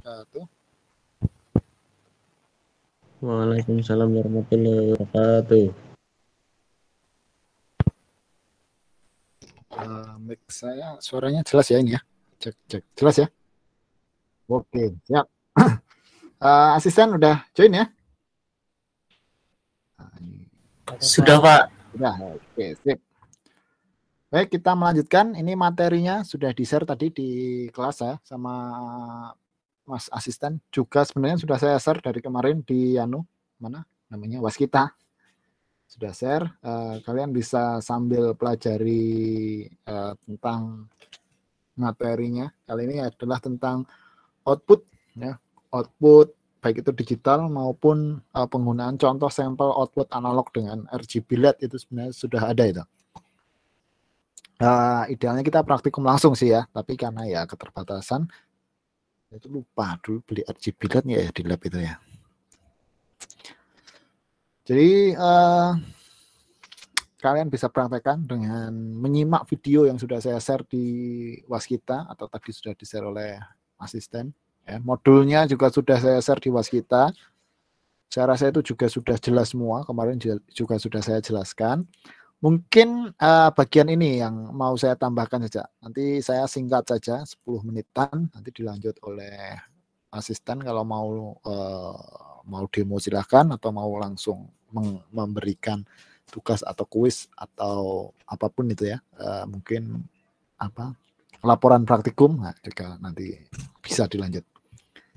wabarakatuh. Waalaikumsalam warahmatullahi wabarakatuh. Mic saya suaranya jelas ya ini ya. Cek jelas ya. Oke, siap. Asisten udah join ya? Sudah, Pak. Sudah. Oke, sip. Baik, kita melanjutkan. Ini materinya sudah di-share tadi di kelas ya sama Mas Asisten. Juga sebenarnya sudah saya share dari kemarin di mana namanya Waskita. Sudah share. Kalian bisa sambil pelajari tentang materinya. Kali ini adalah tentang output ya. Output baik itu digital maupun penggunaan contoh sampel output analog dengan RGB LED itu sebenarnya sudah ada itu. Idealnya kita praktikum langsung sih ya, tapi karena ya keterbatasan itu lupa dulu beli RGB LED ya di lab itu ya. Jadi kalian bisa praktekkan dengan menyimak video yang sudah saya share di Waskita atau tadi sudah di-share oleh asisten. Ya, modulnya juga sudah saya share di Waskita. Saya rasa itu juga sudah jelas semua. Kemarin juga sudah saya jelaskan. Mungkin bagian ini yang mau saya tambahkan saja. Nanti saya singkat saja 10 menitan. Nanti dilanjut oleh asisten kalau mau demo silahkan atau mau langsung memberikan tugas atau kuis atau apapun itu ya. Mungkin laporan praktikum juga nanti bisa dilanjut.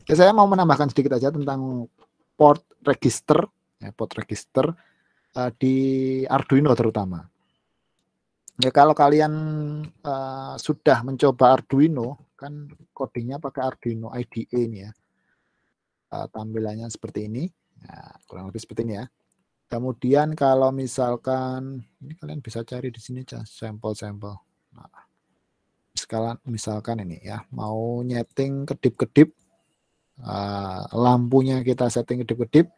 Ya, saya mau menambahkan sedikit aja tentang port register di Arduino terutama. Ya, kalau kalian sudah mencoba Arduino, kan codingnya pakai Arduino IDE ini ya. Tampilannya seperti ini, nah, kurang lebih seperti ini ya. Kemudian kalau misalkan ini kalian bisa cari di sini aja sampel-sampel. Nah, misalkan ini ya, mau nyeting kedip-kedip, lampunya kita setting kedip-kedip,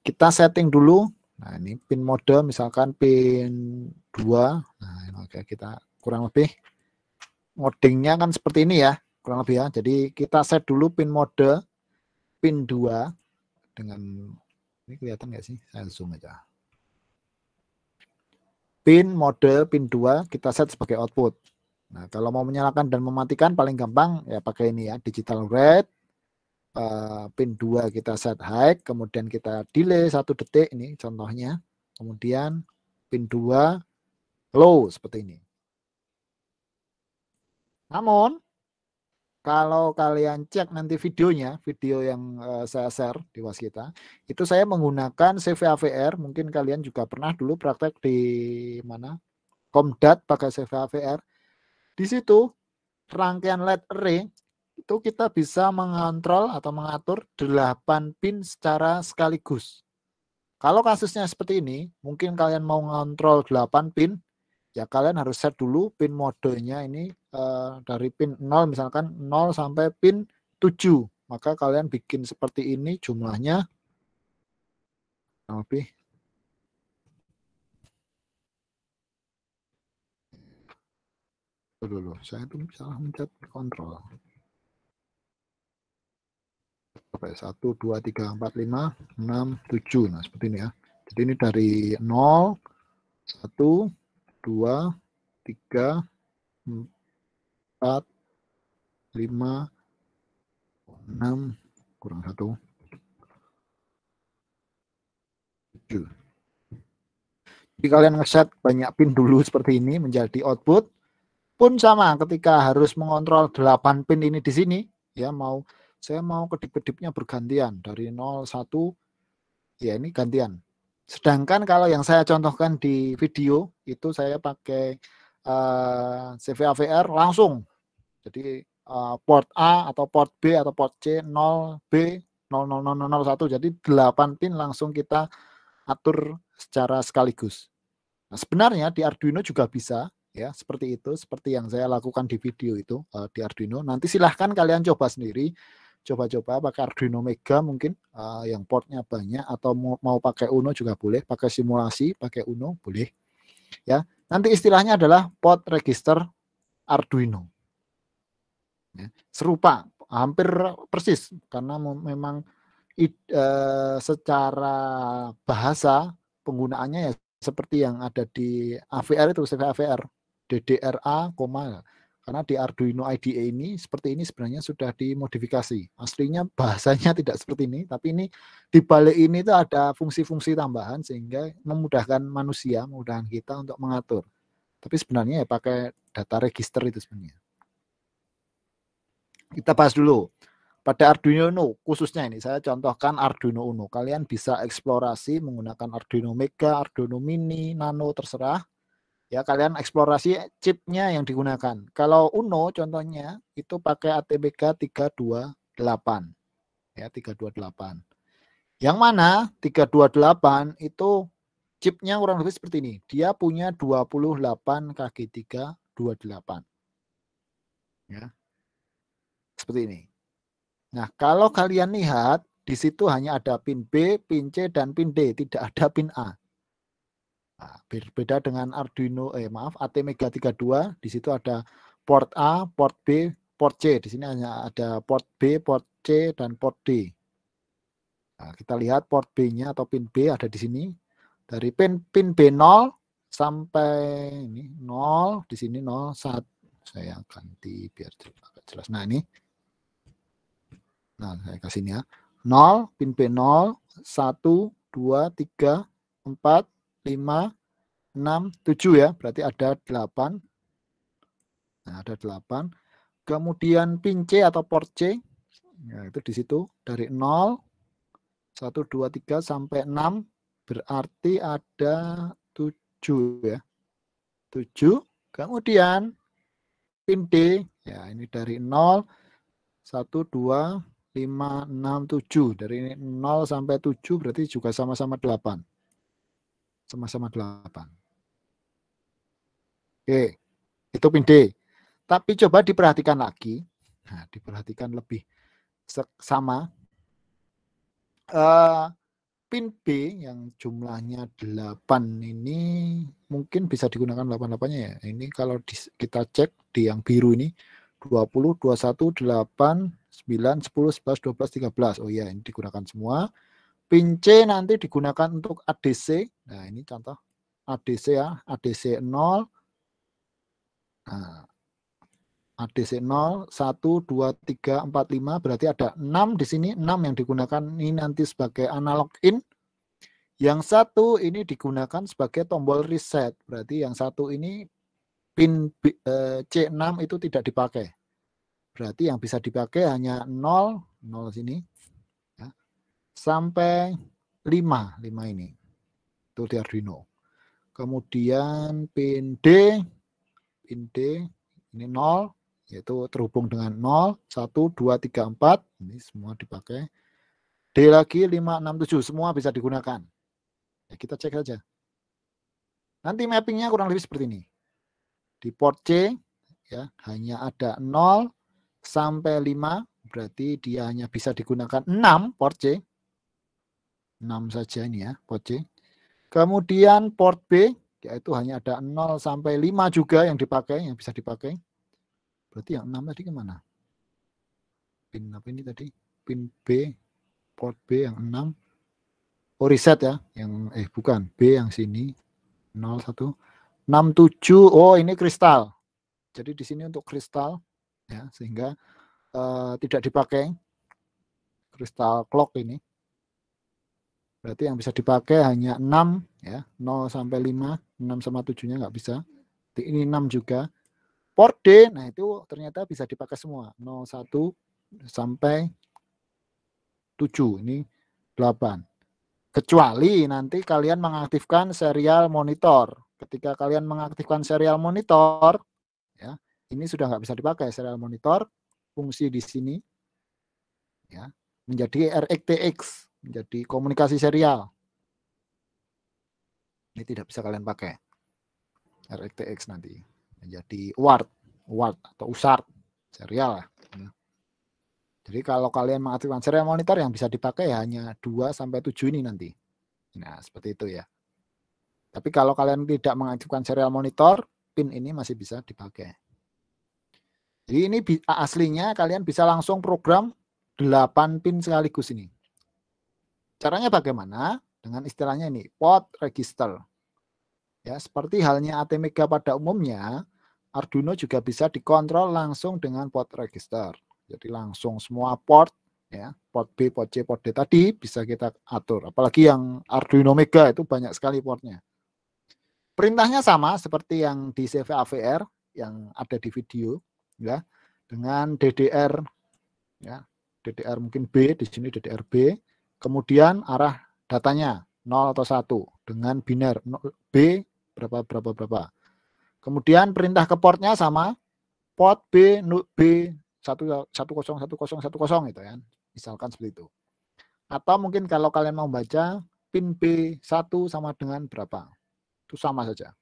kita setting dulu. Nah, ini pin mode misalkan pin 2. Nah, oke, kita kurang lebih ngodingnya kan seperti ini ya, kurang lebih ya. Jadi kita set dulu pin mode pin 2 dengan ini kelihatan nggak sih? Saya zoom aja. Pin mode pin 2 kita set sebagai output. Nah, kalau mau menyalakan dan mematikan paling gampang ya pakai ini ya, digital red. Pin 2 kita set high, kemudian kita delay 1 detik ini contohnya. Kemudian pin 2 low seperti ini. Namun kalau kalian cek nanti videonya, video yang saya share di Waskita, itu saya menggunakan CVAVR. Mungkin kalian juga pernah dulu praktek di mana Komdat pakai CVAVR. Di situ rangkaian LED array itu kita bisa mengontrol atau mengatur 8 pin secara sekaligus. Kalau kasusnya seperti ini, mungkin kalian mau mengontrol 8 pin, ya kalian harus set dulu pin modenya ini dari pin 0 misalkan 0 sampai pin 7. Maka kalian bikin seperti ini jumlahnya lebih dulu. Saya itu salah mencet kontrol. 1, 2, 3, 4, 5, 6, 7. Nah, seperti ini ya. Jadi ini dari 0, 1, 2, 3, 4, 5, 6, kurang 1, 7. Jadi kalian ngeset banyak pin dulu seperti ini menjadi output. Pun sama ketika harus mengontrol 8 pin ini di sini, ya saya mau kedip-kedipnya bergantian dari 0, 1, ya ini gantian. Sedangkan kalau yang saya contohkan di video itu saya pakai CVAVR langsung. Jadi port A atau port B atau port C 0B 00001. Jadi 8 pin langsung kita atur secara sekaligus. Nah, sebenarnya di Arduino juga bisa ya seperti itu, seperti yang saya lakukan di video itu di Arduino. Nanti silahkan kalian coba sendiri, coba-coba pakai Arduino Mega mungkin yang portnya banyak, atau mau pakai Uno juga boleh, pakai simulasi pakai Uno boleh ya. Nanti istilahnya adalah port register Arduino ya. Serupa hampir persis karena memang secara bahasa penggunaannya ya seperti yang ada di AVR itu, CV AVR, DDRA, karena di Arduino IDE ini seperti ini sebenarnya sudah dimodifikasi. Aslinya bahasanya tidak seperti ini, tapi ini di balik ini itu ada fungsi-fungsi tambahan sehingga memudahkan manusia, memudahkan kita untuk mengatur. Tapi sebenarnya ya pakai data register itu sebenarnya. Kita bahas dulu. Pada Arduino Uno, khususnya ini saya contohkan Arduino Uno. Kalian bisa eksplorasi menggunakan Arduino Mega, Arduino Mini, Nano, terserah. Ya, kalian eksplorasi chipnya yang digunakan. Kalau Uno contohnya itu pakai ATmega 328. Ya, 328. Yang mana 328 itu chipnya kurang lebih seperti ini. Dia punya 28 kaki 328. Ya. Seperti ini. Nah, kalau kalian lihat, di situ hanya ada pin B, pin C, dan pin D. Tidak ada pin A. Nah, berbeda dengan Arduino, ATmega 32. Di situ ada port A, port B, port C. Di sini hanya ada port B, port C, dan port D. Nah, kita lihat port B-nya atau pin B ada di sini. Dari pin B0 sampai ini 0, di sini 0, 1. Saya ganti biar jelas. Nah, ini. Nah, saya kasih ini ya. 0, pin B0, 1, 2, 3, 4, 5, 6, 7 ya. Berarti ada 8. Nah, ada 8. Kemudian pin C atau port C. Ya, itu di situ. Dari 0, 1, 2, 3, sampai 6. Berarti ada 7 ya. 7. Kemudian pin D. Ya, ini dari 0, 1, 2, 5, 6, 7. Dari 0 sampai 7 berarti juga sama-sama 8. Sama-sama 8. Oke, itu pin D. Tapi coba diperhatikan lagi. Nah, diperhatikan lebih sama. Pin B yang jumlahnya 8 ini mungkin bisa digunakan 8-8-nya ya. Ini kalau kita cek di yang biru ini 20, 21, 8, 9, 10, 11, 12, 13. Oh iya, ini digunakan semua. Pin C nanti digunakan untuk ADC. Nah, ini contoh ADC ya, ADC 0. Nah, ADC 0, 1, 2, 3, 4, 5. Berarti ada 6 di sini. 6 yang digunakan ini nanti sebagai analog in. Yang satu ini digunakan sebagai tombol reset. Berarti yang satu ini pin C6 itu tidak dipakai. Berarti yang bisa dipakai hanya 0, 0 sini. Ya, sampai 5 ini. Itu di Arduino. Kemudian pin D ini 0. Yaitu terhubung dengan 0, 1, 2, 3, 4. Ini semua dipakai. D lagi 5, 6, 7. Semua bisa digunakan. Ya, kita cek saja. Nanti mappingnya kurang lebih seperti ini. Di port C ya, hanya ada 0 sampai 5. Berarti dia hanya bisa digunakan 6 port C. 6 saja ini ya port C. Kemudian port B yaitu hanya ada 0 sampai 5 juga yang dipakai, yang bisa dipakai. Berarti yang 6 tadi kemana? Pin apa ini tadi? Pin B, port B yang 6. Oh, reset ya, yang bukan, B yang sini 01 67. Oh, ini kristal. Jadi di sini untuk kristal ya, sehingga tidak dipakai kristal clock ini. Berarti yang bisa dipakai hanya 6 ya, 0 sampai 5, 6 sama 7-nya nggak bisa. Ini 6 juga. Port D, nah itu ternyata bisa dipakai semua. 01 sampai 7, ini 8. Kecuali nanti kalian mengaktifkan serial monitor. Ketika kalian mengaktifkan serial monitor, ya, ini sudah nggak bisa dipakai serial monitor. Fungsi di sini ya, menjadi RxTX, menjadi komunikasi serial. Ini tidak bisa kalian pakai. RxTX nanti menjadi UART atau USART serial. Jadi kalau kalian mengaktifkan serial monitor yang bisa dipakai hanya 2 sampai 7 ini nanti. Nah, seperti itu ya. Tapi kalau kalian tidak mengaktifkan serial monitor, pin ini masih bisa dipakai. Jadi ini aslinya kalian bisa langsung program 8 pin sekaligus ini. Caranya bagaimana? Dengan istilahnya ini, port register. Ya, seperti halnya ATmega pada umumnya, Arduino juga bisa dikontrol langsung dengan port register. Jadi langsung semua port, ya, port B, port C, port D tadi bisa kita atur. Apalagi yang Arduino Mega itu banyak sekali portnya. Perintahnya sama seperti yang di CVAVR yang ada di video, ya, dengan DDR, ya, DDR mungkin B, di sini DDR B, kemudian arah datanya 0 atau 1 dengan biner B berapa. Kemudian perintah ke portnya sama, port B 101010 itu ya. Misalkan seperti itu. Atau mungkin kalau kalian mau baca pin B1 sama dengan berapa. Itu sama saja.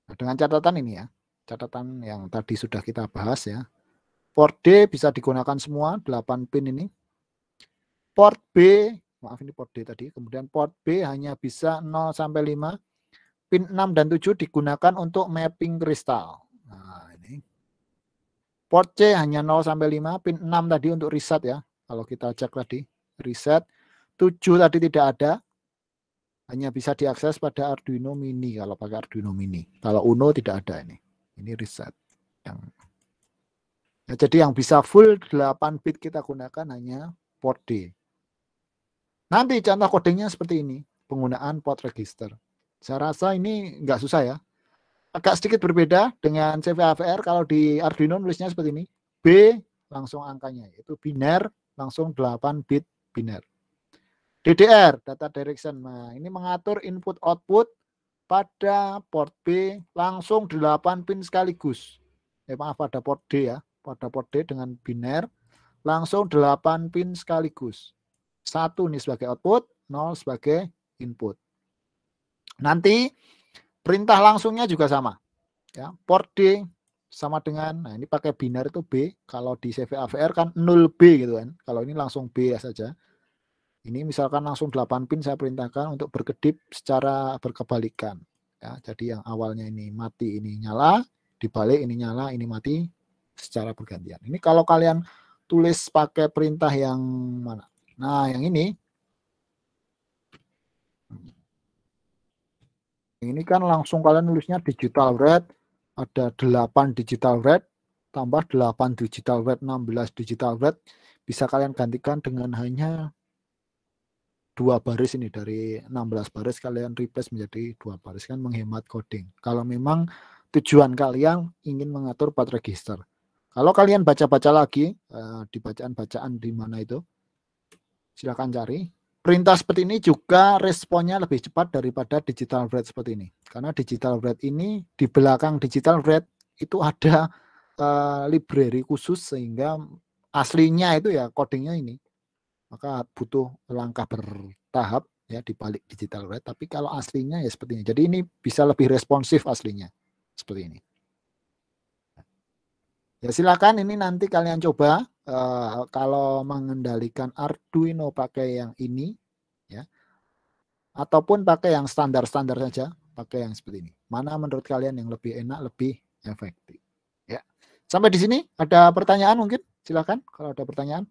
Nah, dengan catatan ini ya. Catatan yang tadi sudah kita bahas ya. Port D bisa digunakan semua 8 pin ini. Port B, maaf ini port D tadi. Kemudian port B hanya bisa 0 sampai 5. Pin 6 dan 7 digunakan untuk mapping kristal. Nah, ini. Port C hanya 0 sampai 5, pin 6 tadi untuk reset ya. Kalau kita cek tadi, reset. 7 tadi tidak ada. Hanya bisa diakses pada Arduino Mini kalau pakai Arduino Mini. Kalau Uno tidak ada ini. Ini reset. Ya, jadi yang bisa full 8 bit kita gunakan hanya port D. Nanti contoh codingnya seperti ini. Penggunaan port register. Saya rasa ini nggak susah ya. Agak sedikit berbeda dengan CVAVR. Kalau di Arduino nulisnya seperti ini. B langsung angkanya. Yaitu biner langsung 8 bit biner. DDR, data direction. Nah, ini mengatur input output pada port B langsung 8 pin sekaligus. Maaf, pada port D ya. Pada port D dengan biner langsung 8 pin sekaligus. 1 ini sebagai output, 0 sebagai input. Nanti perintah langsungnya juga sama. Ya, port D sama dengan, nah ini pakai biner itu B, kalau di CVAVR kan 0B gitu kan. Kalau ini langsung B saja. Ini misalkan langsung 8 pin saya perintahkan untuk berkedip secara berkebalikan. Ya, jadi yang awalnya ini mati, ini nyala, dibalik ini nyala, ini mati secara bergantian. Ini kalau kalian tulis pakai perintah yang mana? Nah, yang ini. Ini kan langsung kalian nulisnya digital red, ada 8 digital red, tambah 8 digital red, 16 digital red. Bisa kalian gantikan dengan hanya 2 baris ini. Dari 16 baris kalian replace menjadi 2 baris, kan menghemat coding. Kalau memang tujuan kalian ingin mengatur part register. Kalau kalian baca-baca lagi, di bacaan-bacaan di mana itu, silakan cari. Perintah seperti ini juga responnya lebih cepat daripada digital red seperti ini. Karena digital red ini, di belakang digital red itu ada library khusus, sehingga aslinya itu ya codingnya ini. Maka butuh langkah bertahap ya di balik digital red. Tapi kalau aslinya ya seperti ini. Jadi ini bisa lebih responsif aslinya. Seperti ini. Ya silakan ini nanti kalian coba kalau mengendalikan Arduino pakai yang ini ya, ataupun pakai yang standar-standar saja, pakai yang seperti ini. Mana menurut kalian yang lebih enak, lebih efektif? Ya. Sampai di sini ada pertanyaan mungkin? Silakan kalau ada pertanyaan.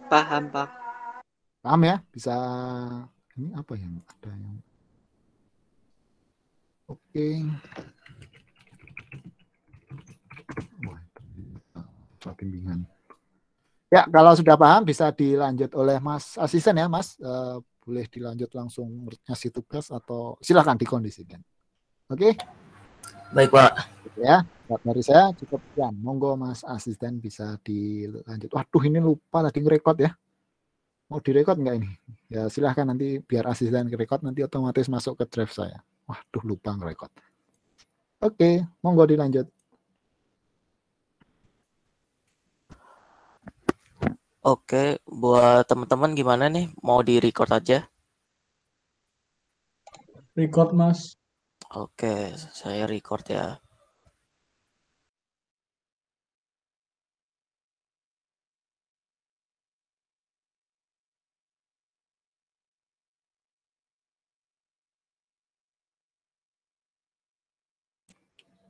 Paham, Pak. Paham ya? Bisa ini apa yang ada yang oke. Wah, bimbingan. Ya, kalau sudah paham bisa dilanjut oleh Mas Asisten ya, Mas. Boleh dilanjut langsung ngasih tugas atau silakan dikondisikan. Oke. Baik, Pak. Ya, dari saya cukup sekian. Monggo Mas Asisten bisa dilanjut. Waduh, ini lupa tadi ngerekord ya. Mau direkod nggak ini? Ya silahkan, nanti biar asisten ngerekod, nanti otomatis masuk ke drive saya. Waduh, lupa ngerekod. Oke, monggo dilanjut. Oke, buat teman-teman gimana nih? Mau di-record aja? Record, Mas. Oke, saya record ya.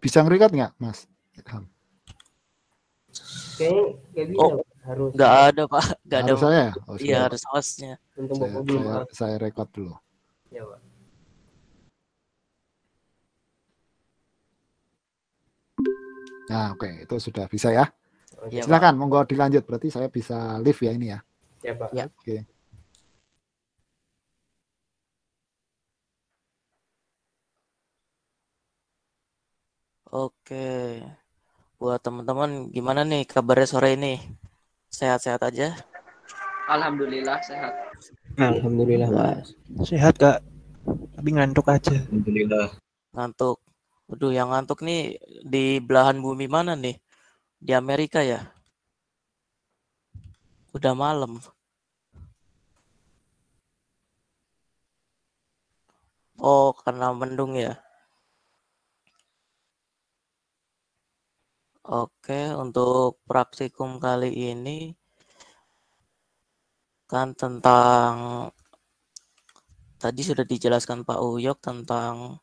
Bisa nge-record nggak, Mas Ilham? Kayaknya nggak bisa, Oh, Pak. Harus nggak ada Pak, nggak ada. Harus saya ya? Oh, Iya, sebentar, Pak. harus hostnya. untuk Bapak belum saya record dulu. ya, Pak. Nah, oke, itu sudah bisa ya. Oke. Iya, Pak. Silakan, monggo dilanjut. Berarti saya bisa live ya ini ya. Ya, Pak. Ya. Oke. Oke. Buat teman-teman gimana nih kabarnya sore ini? Sehat-sehat aja? Alhamdulillah sehat. Alhamdulillah, Mas. Sehat Kak, tapi ngantuk aja. Alhamdulillah. Ngantuk. Waduh, yang ngantuk nih di belahan bumi mana nih? Di Amerika ya? Udah malam. Oh, karena mendung ya? Oke, untuk praktikum kali ini kan tentang tadi sudah dijelaskan Pak Uyok tentang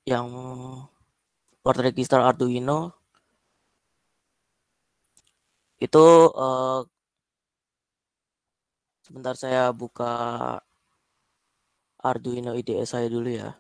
yang port register Arduino itu sebentar saya buka Arduino IDE saya dulu ya.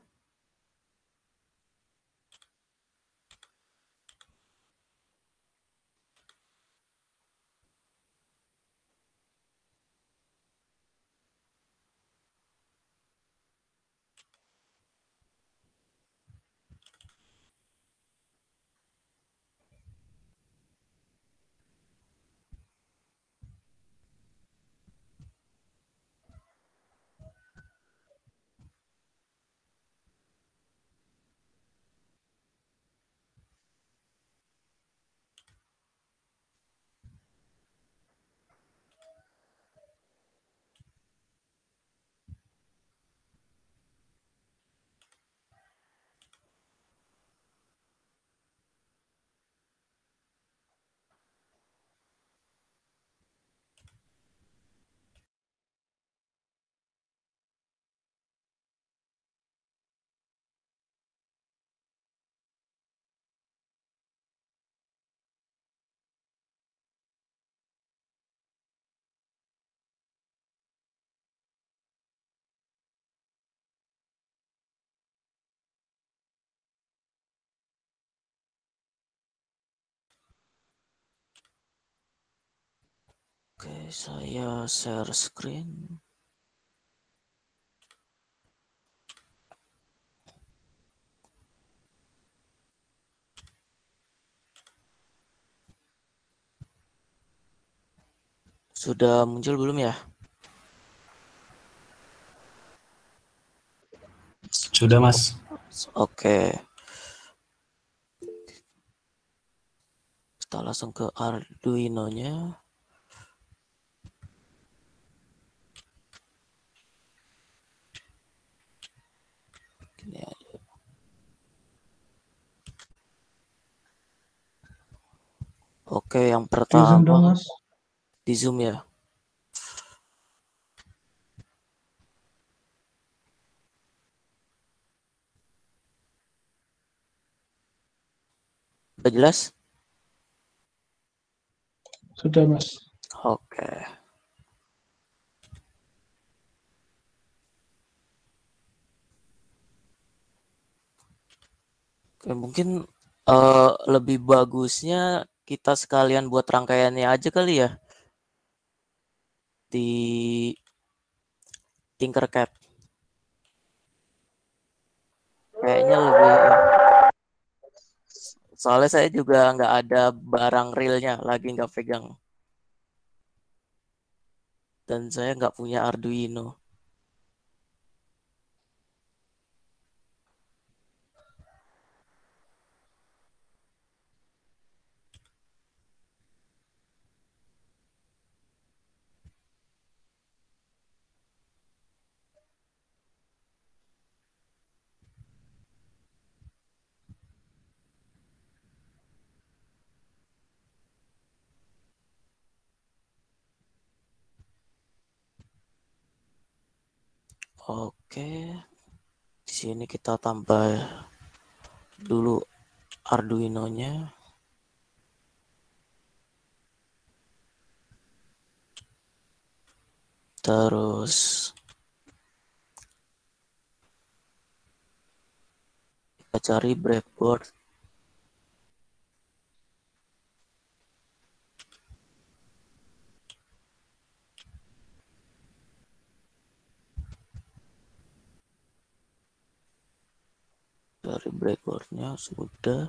Oke, saya share screen. Sudah muncul belum ya? Sudah Mas. Oke. Kita langsung ke Arduino-nya. Gini aja. Oke, yang pertama di Zoom ya. Udah jelas? Sudah Mas. Oke. Oke, mungkin lebih bagusnya kita sekalian buat rangkaiannya aja kali ya di Tinkercad. Kayaknya lebih. Soalnya saya juga nggak ada barang realnya, lagi nggak pegang. Dan saya nggak punya Arduino. Oke, di sini kita tambah dulu Arduino-nya. Terus kita cari breadboard. Dari breadboardnya sudah.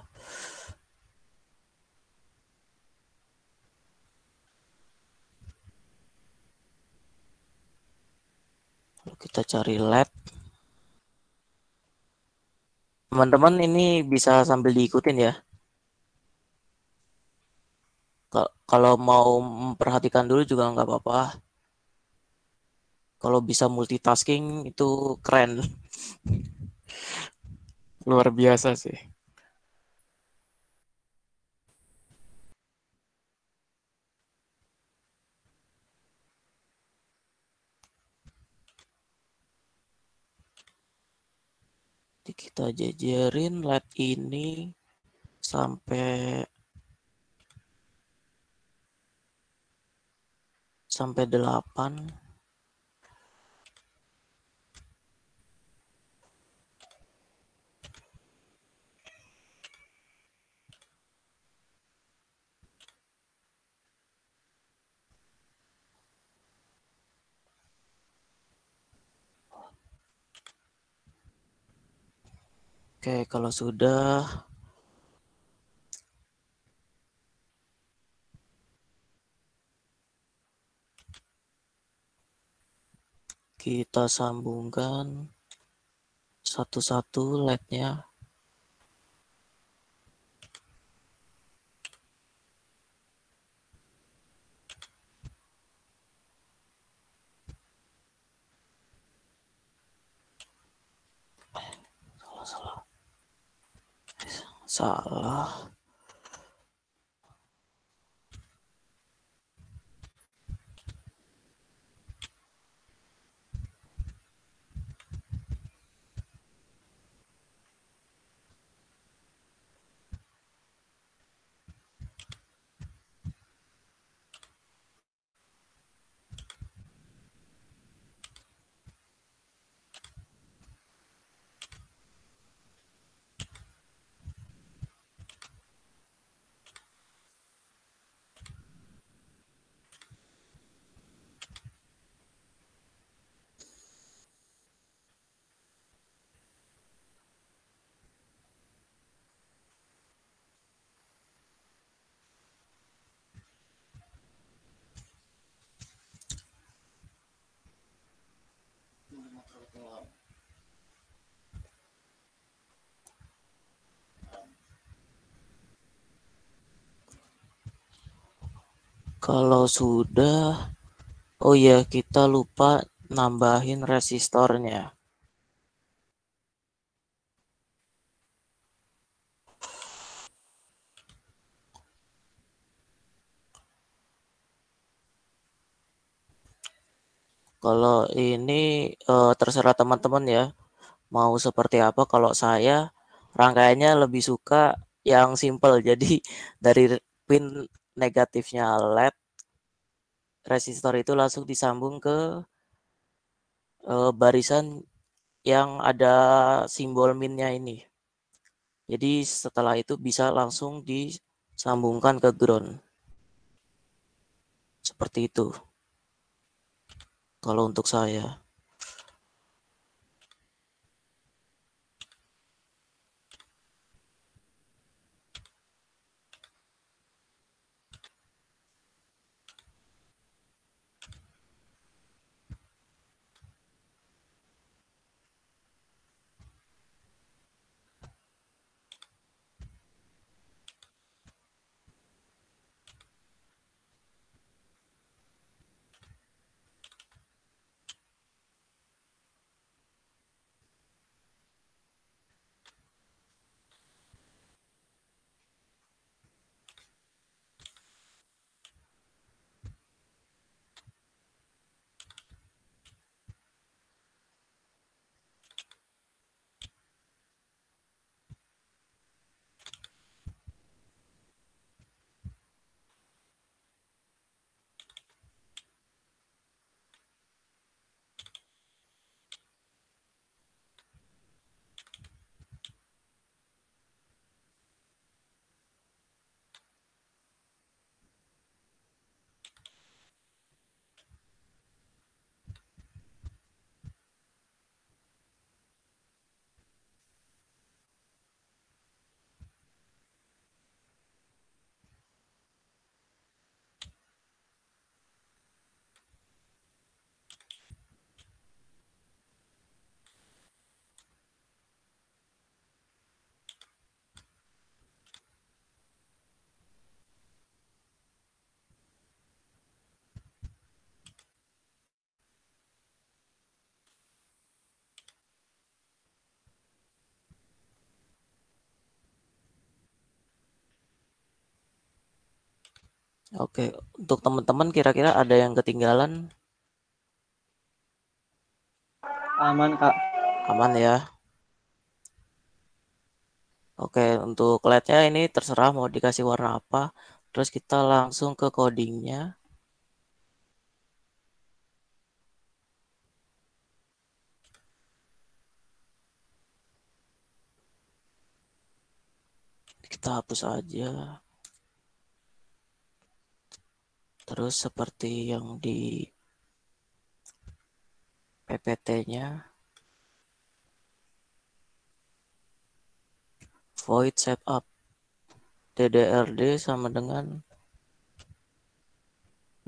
Lalu kita cari lab. Teman-teman ini bisa sambil diikutin ya. Kalau mau memperhatikan dulu juga nggak apa-apa. Kalau bisa multitasking itu keren. Luar biasa sih. Jadi kita jejerin lab ini sampai 8. Oke, kalau sudah kita sambungkan satu-satu LED-nya. Salah. Kalau sudah, oh ya kita lupa nambahin resistornya. Kalau ini terserah teman-teman ya, mau seperti apa. Kalau saya rangkaiannya lebih suka yang simple. Jadi dari pin negatifnya LED, resistor itu langsung disambung ke barisan yang ada simbol minnya ini. Jadi setelah itu bisa langsung disambungkan ke ground. Seperti itu. Kalau untuk saya. Oke, untuk teman-teman kira-kira ada yang ketinggalan? Aman, Kak. Aman ya. Oke, untuk LED-nya ini terserah mau dikasih warna apa. Terus kita langsung ke codingnya. Kita hapus aja. Terus seperti yang di PPT-nya, void setup DDRD sama dengan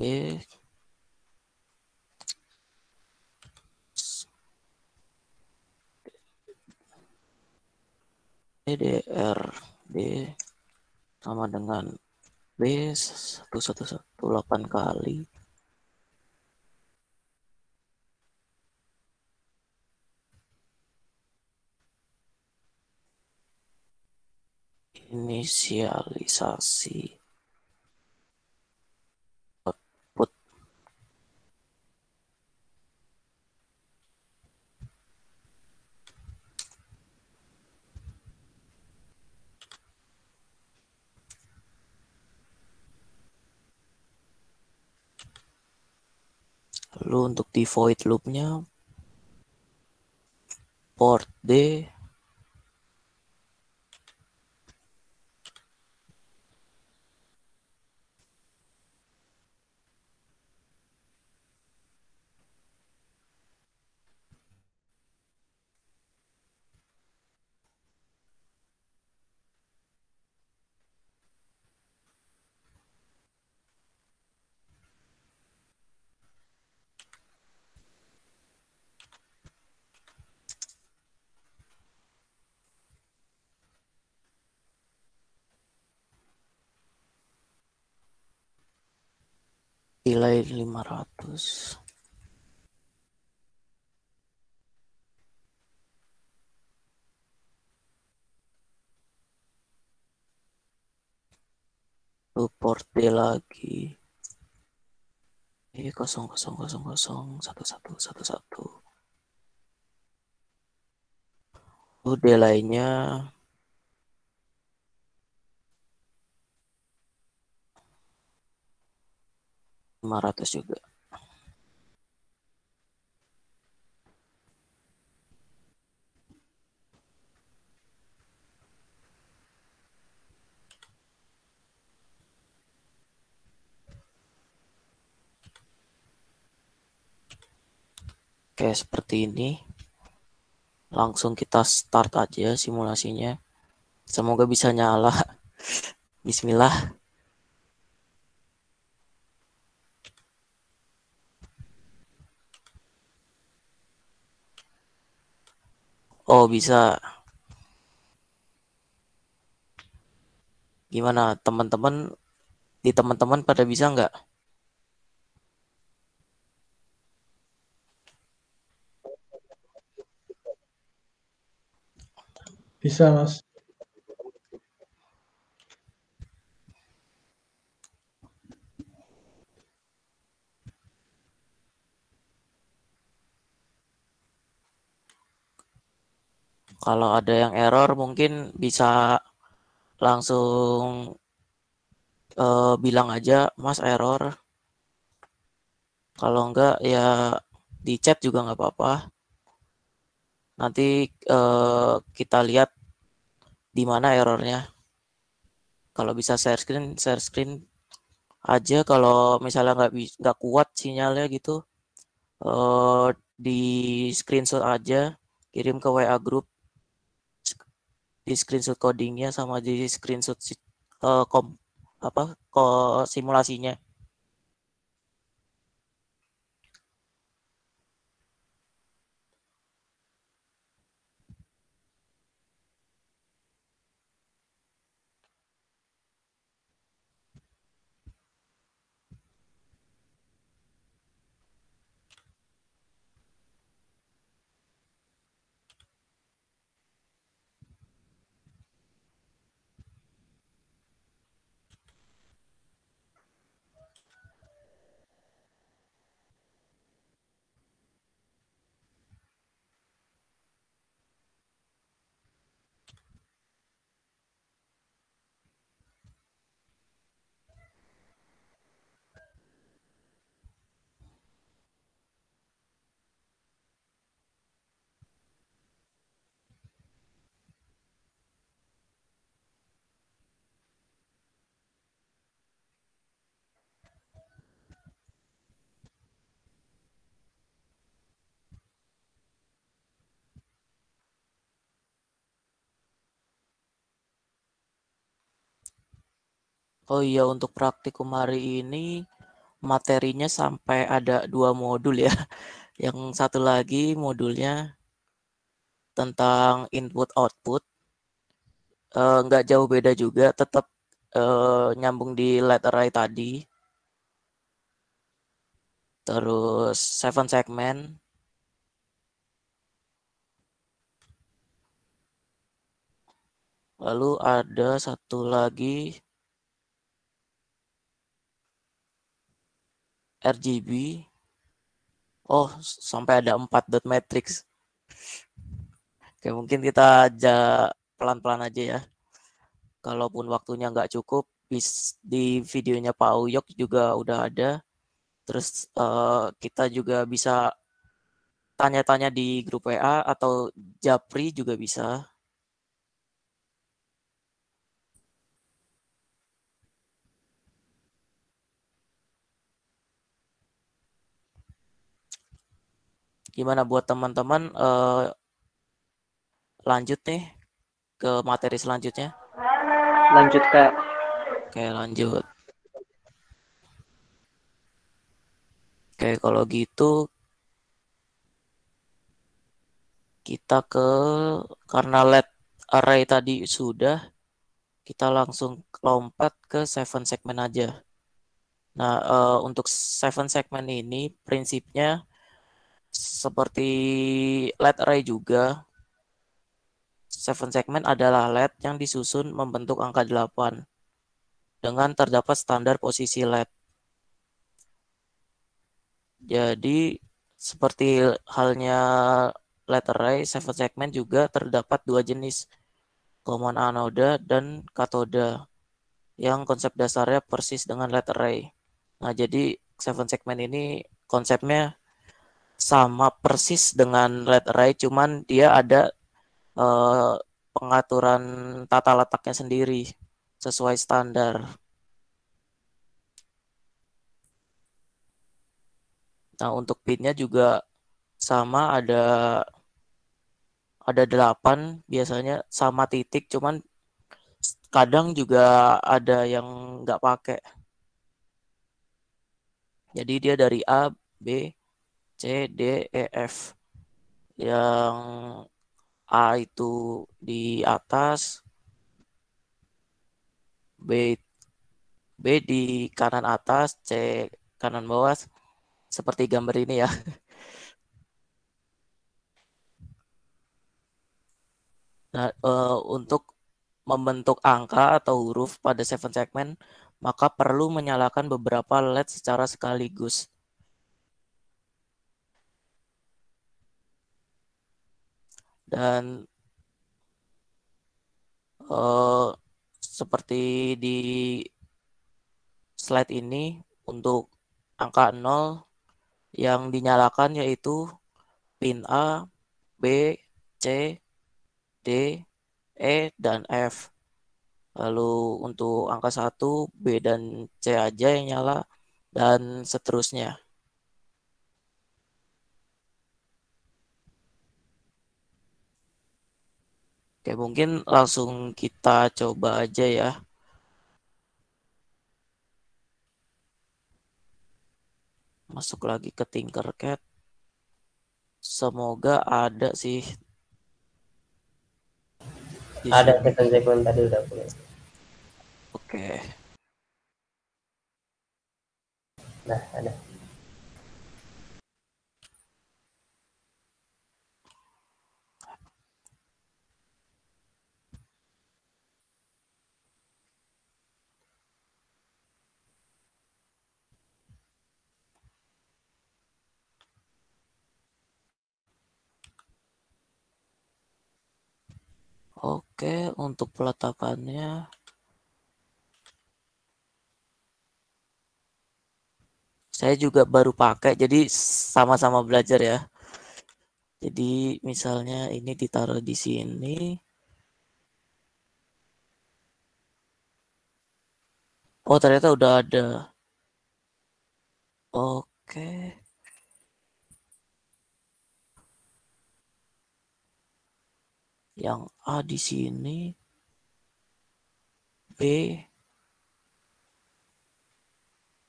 B DDRD sama dengan B1118 kali inisialisasi output. Lalu untuk di void loop-nya port D delay 500. Lalu port D lagi E000011. Lalu delay-nya 500 juga. Oke, seperti ini. Langsung kita start aja simulasinya. Semoga bisa nyala. Bismillah. Oh, bisa. Gimana teman-teman? Di teman-teman pada bisa nggak? Bisa, Mas. Kalau ada yang error mungkin bisa langsung bilang aja Mas error. Kalau enggak ya di chat juga nggak apa-apa. Nanti kita lihat di mana errornya. Kalau bisa share screen aja. Kalau misalnya nggak kuat sinyalnya gitu, di screenshot aja, kirim ke WA group, di screenshot codingnya sama di screenshot simulasinya. Oh iya, untuk praktikum hari ini materinya sampai ada 2 modul ya. Yang satu lagi modulnya tentang input output. Nggak jauh beda juga, tetap nyambung di LED array tadi. Terus 7 segmen. Lalu ada satu lagi RGB. Oh, sampai ada 4 dot matrix. Oke, mungkin kita aja pelan-pelan aja ya. Kalaupun waktunya nggak cukup, di videonya Pak Uyok juga udah ada. Terus kita juga bisa tanya-tanya di grup WA atau Japri juga bisa. Gimana buat teman-teman lanjut nih ke materi selanjutnya? Lanjut Kak. Oke, lanjut. Oke, kalau gitu kita karena LED array tadi sudah, kita langsung lompat ke 7 segmen aja. Nah, untuk 7 segmen ini prinsipnya seperti LED array juga. 7 segmen adalah LED yang disusun membentuk angka 8 dengan terdapat standar posisi LED. Jadi seperti halnya LED array, 7 segmen juga terdapat 2 jenis, common anoda dan katoda, yang konsep dasarnya persis dengan LED array. Nah, jadi 7 segmen ini konsepnya sama persis dengan LED array, cuman dia ada pengaturan tata letaknya sendiri sesuai standar. Nah, untuk pinnya juga sama, ada 8 biasanya sama titik, cuman kadang juga ada yang nggak pakai. Jadi dia dari A, B, C, D, E, F. Yang A itu di atas, B di kanan atas, C kanan bawah, seperti gambar ini ya. Nah, untuk membentuk angka atau huruf pada 7 segmen, maka perlu menyalakan beberapa LED secara sekaligus. Dan seperti di slide ini, untuk angka 0 yang dinyalakan yaitu pin A, B, C, D, E, dan F. Lalu untuk angka 1, B dan C aja yang nyala, dan seterusnya. Oke, mungkin langsung kita coba aja ya. Masuk lagi ke Tinkercad. Semoga ada sih. Ada 7 segmen tadi udah punya. Oke. Nah, ada. Oke, untuk peletakannya saya juga baru pakai, jadi sama-sama belajar ya. Jadi misalnya ini ditaruh di sini. Oh, ternyata udah ada. Oke. Yang A di sini, B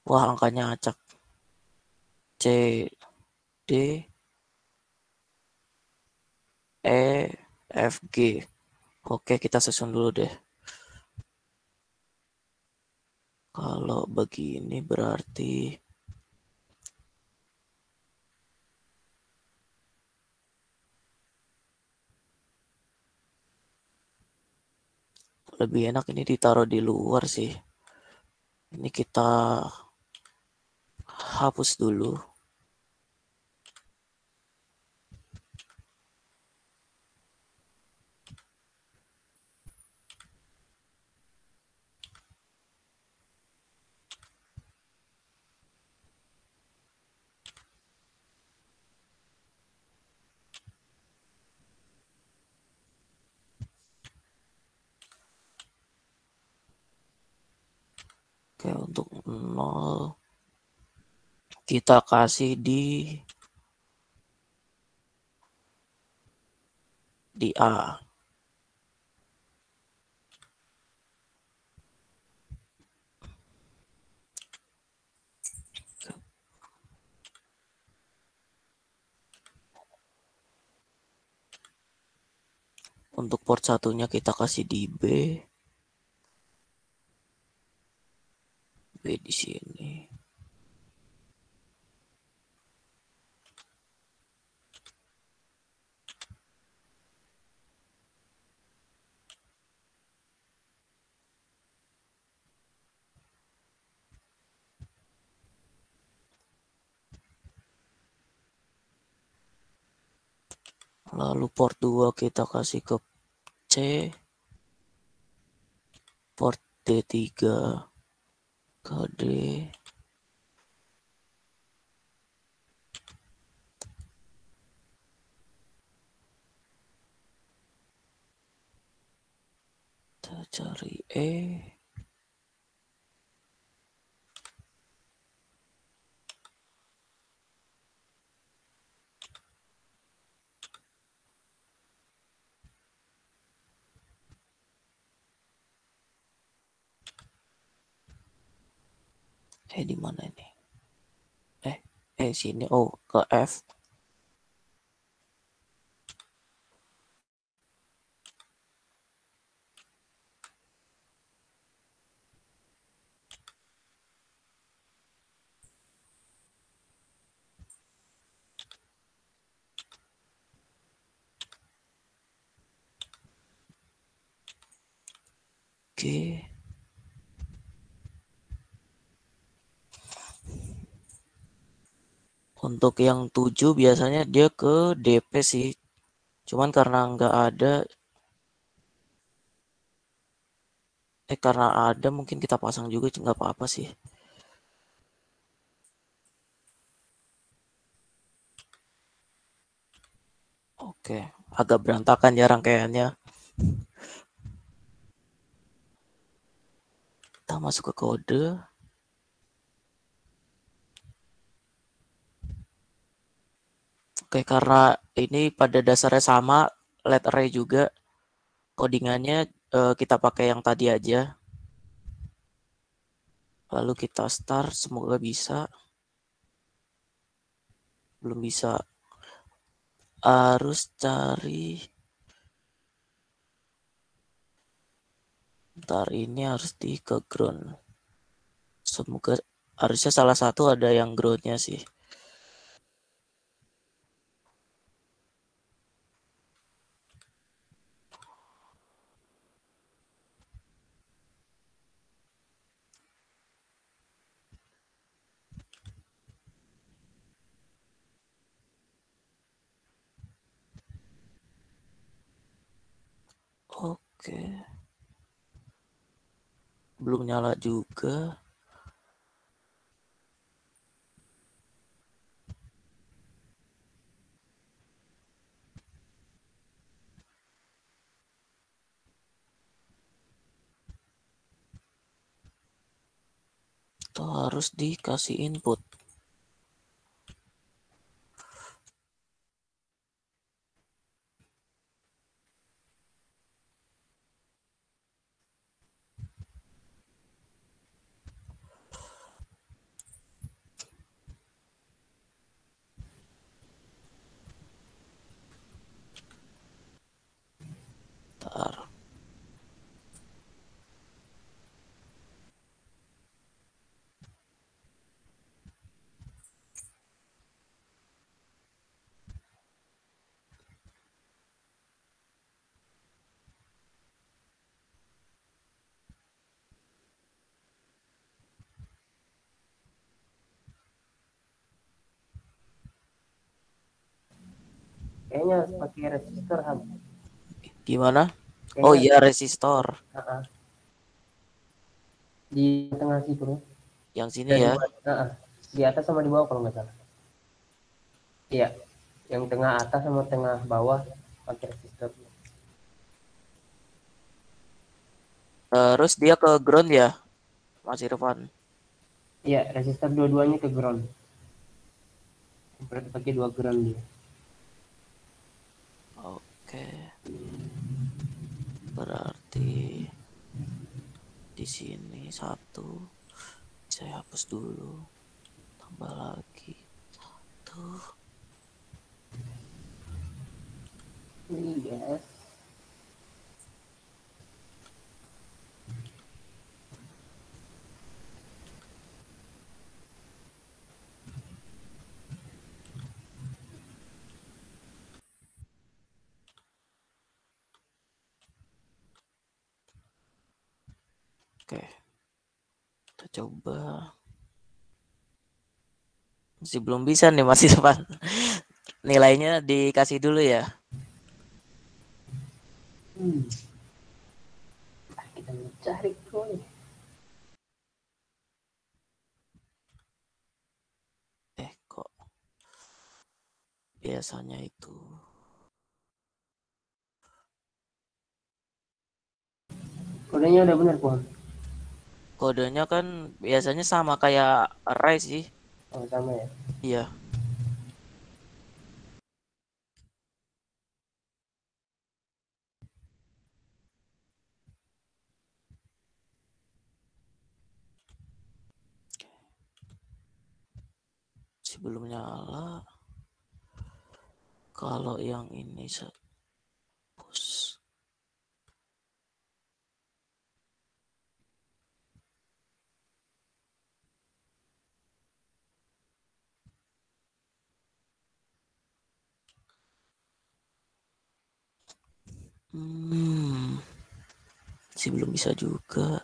Wah, angkanya acak. C, D, E, F, G. Oke, kita susun dulu deh. Kalau begini berarti lebih enak ini ditaruh di luar sih. Ini kita hapus dulu. Oke, untuk 0 kita kasih di A. Untuk port satunya kita kasih di B. B di sini. Lalu port 2 kita kasih ke C. Port D3 ke D. Kita cari E. Di mana ini? Sini. Oh, ke F. Oke. Untuk yang 7 biasanya dia ke DP sih. Cuman karena nggak ada. Karena ada mungkin kita pasang juga nggak apa-apa sih. Oke, agak berantakan ya rangkaiannya. Kita masuk ke kode. Oke, karena ini pada dasarnya sama, let array juga. Codingannya kita pakai yang tadi aja. Lalu kita start, semoga bisa. Belum bisa. Harus cari. Ntar ini harus di ke ground. Semoga harusnya salah satu ada yang groundnya sih. Oke. Belum nyala juga. Itu harus dikasih input. kayaknya harus pakai resistor Ham. Gimana? Oh Kayaknya iya, resistor. di tengah sih bro. Yang sini Dan ya. di atas sama di bawah kalau nggak salah. Iya, yang tengah atas sama tengah bawah pakai resistor. Terus dia ke ground ya, Mas Irfan. Iya, resistor dua-duanya ke ground. Berarti pakai 2 ground dia. Oke. Berarti di sini 1. Saya hapus dulu. Tambah lagi. Tuh. Yes. Oke. Kita coba. Masih belum bisa nih Mas Irfan. Nilainya dikasih dulu ya. Kita mencari coy. Kok biasanya itu Kodenya udah benar Puan. kodenya kan biasanya sama kayak array sih. Oh, sama ya. Iya. Sebelum nyala, kalau yang ini push. Masih belum bisa juga.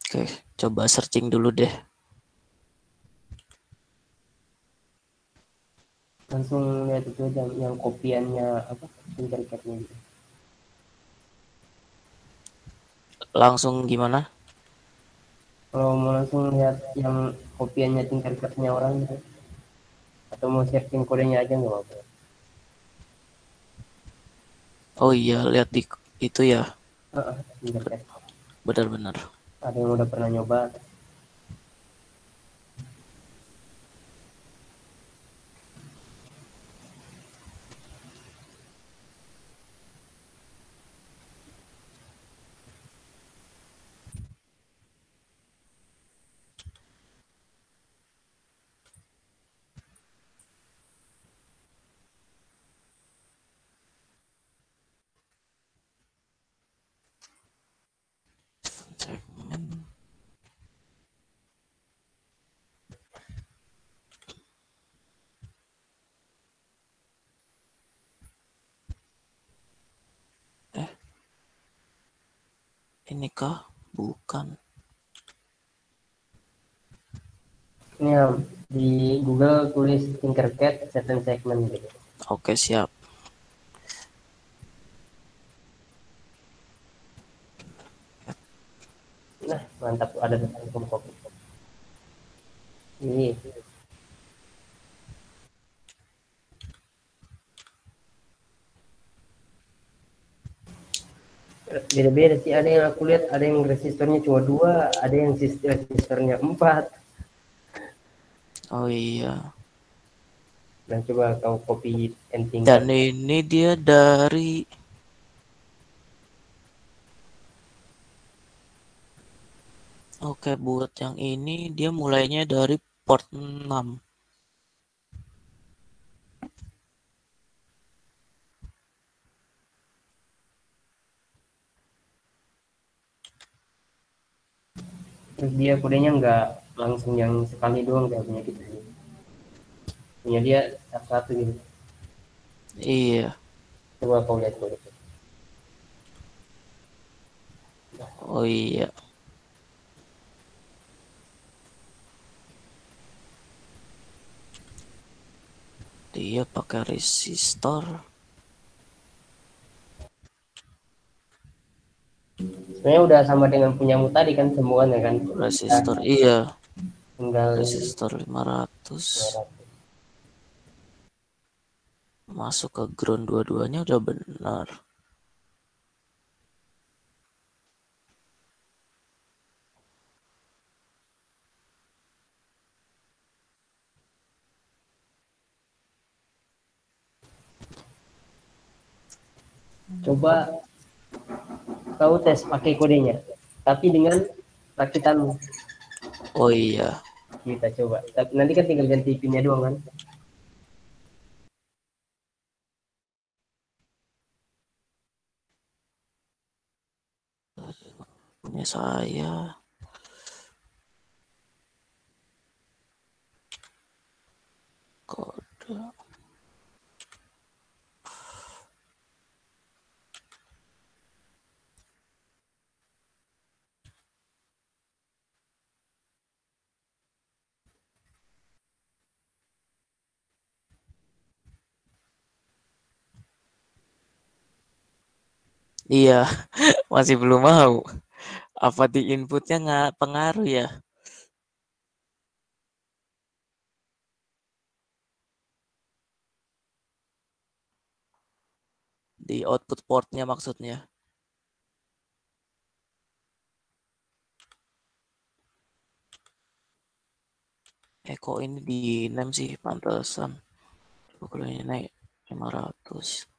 Oke, coba searching dulu deh. Langsung lihat itu aja yang kopiannya apa Tinkercad-nya gitu. Langsung gimana? Kalau mau langsung lihat yang kopiannya Tinkercad-nya orang gitu. Atau mau searching kodenya aja nggak apa-apa. Oh iya, lihat di itu ya. Tinkercad. Benar-benar. Ada yang udah pernah nyoba. Segmen. Inikah? Bukan. Ini ya, di Google tulis Tinkercad certain segment gitu. Oke, siap. Nah, mantap ada tulisan kopi. Ini beda-beda sih, ada yang aku lihat ada yang resistornya cuma 2, ada yang resistornya 4. Oh iya. Dan coba kau copy and Dan ini dia dari Oke, buat yang ini dia mulainya dari port 6. terus dia kodenya nggak langsung yang sekali doang kayak punya kita. punya dia satu-satu gitu. Iya. Coba kau lihat kode. Oh iya. Dia pakai resistor. Sebenarnya udah sama dengan punyamu tadi kan semuanya kan. Resistor, iya. Tinggal Resistor 500. Masuk ke ground dua-duanya udah benar. coba kau tes pakai kodenya, tapi dengan rakitanmu. Oh iya. Kita coba. Tapi nanti kan tinggal ganti pinnya doang kan. Punya saya. Kode. Iya, masih belum mau. Apa di inputnya nggak pengaruh ya? Di output portnya maksudnya. Kok ini di name sih pantesan. Coba kalau ini naik 500.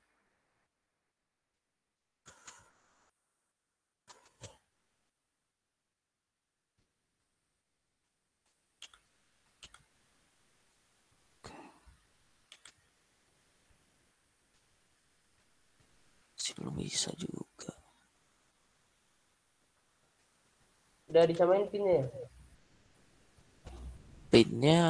Masih belum bisa juga. Udah disamain pinnya ya? Pinnya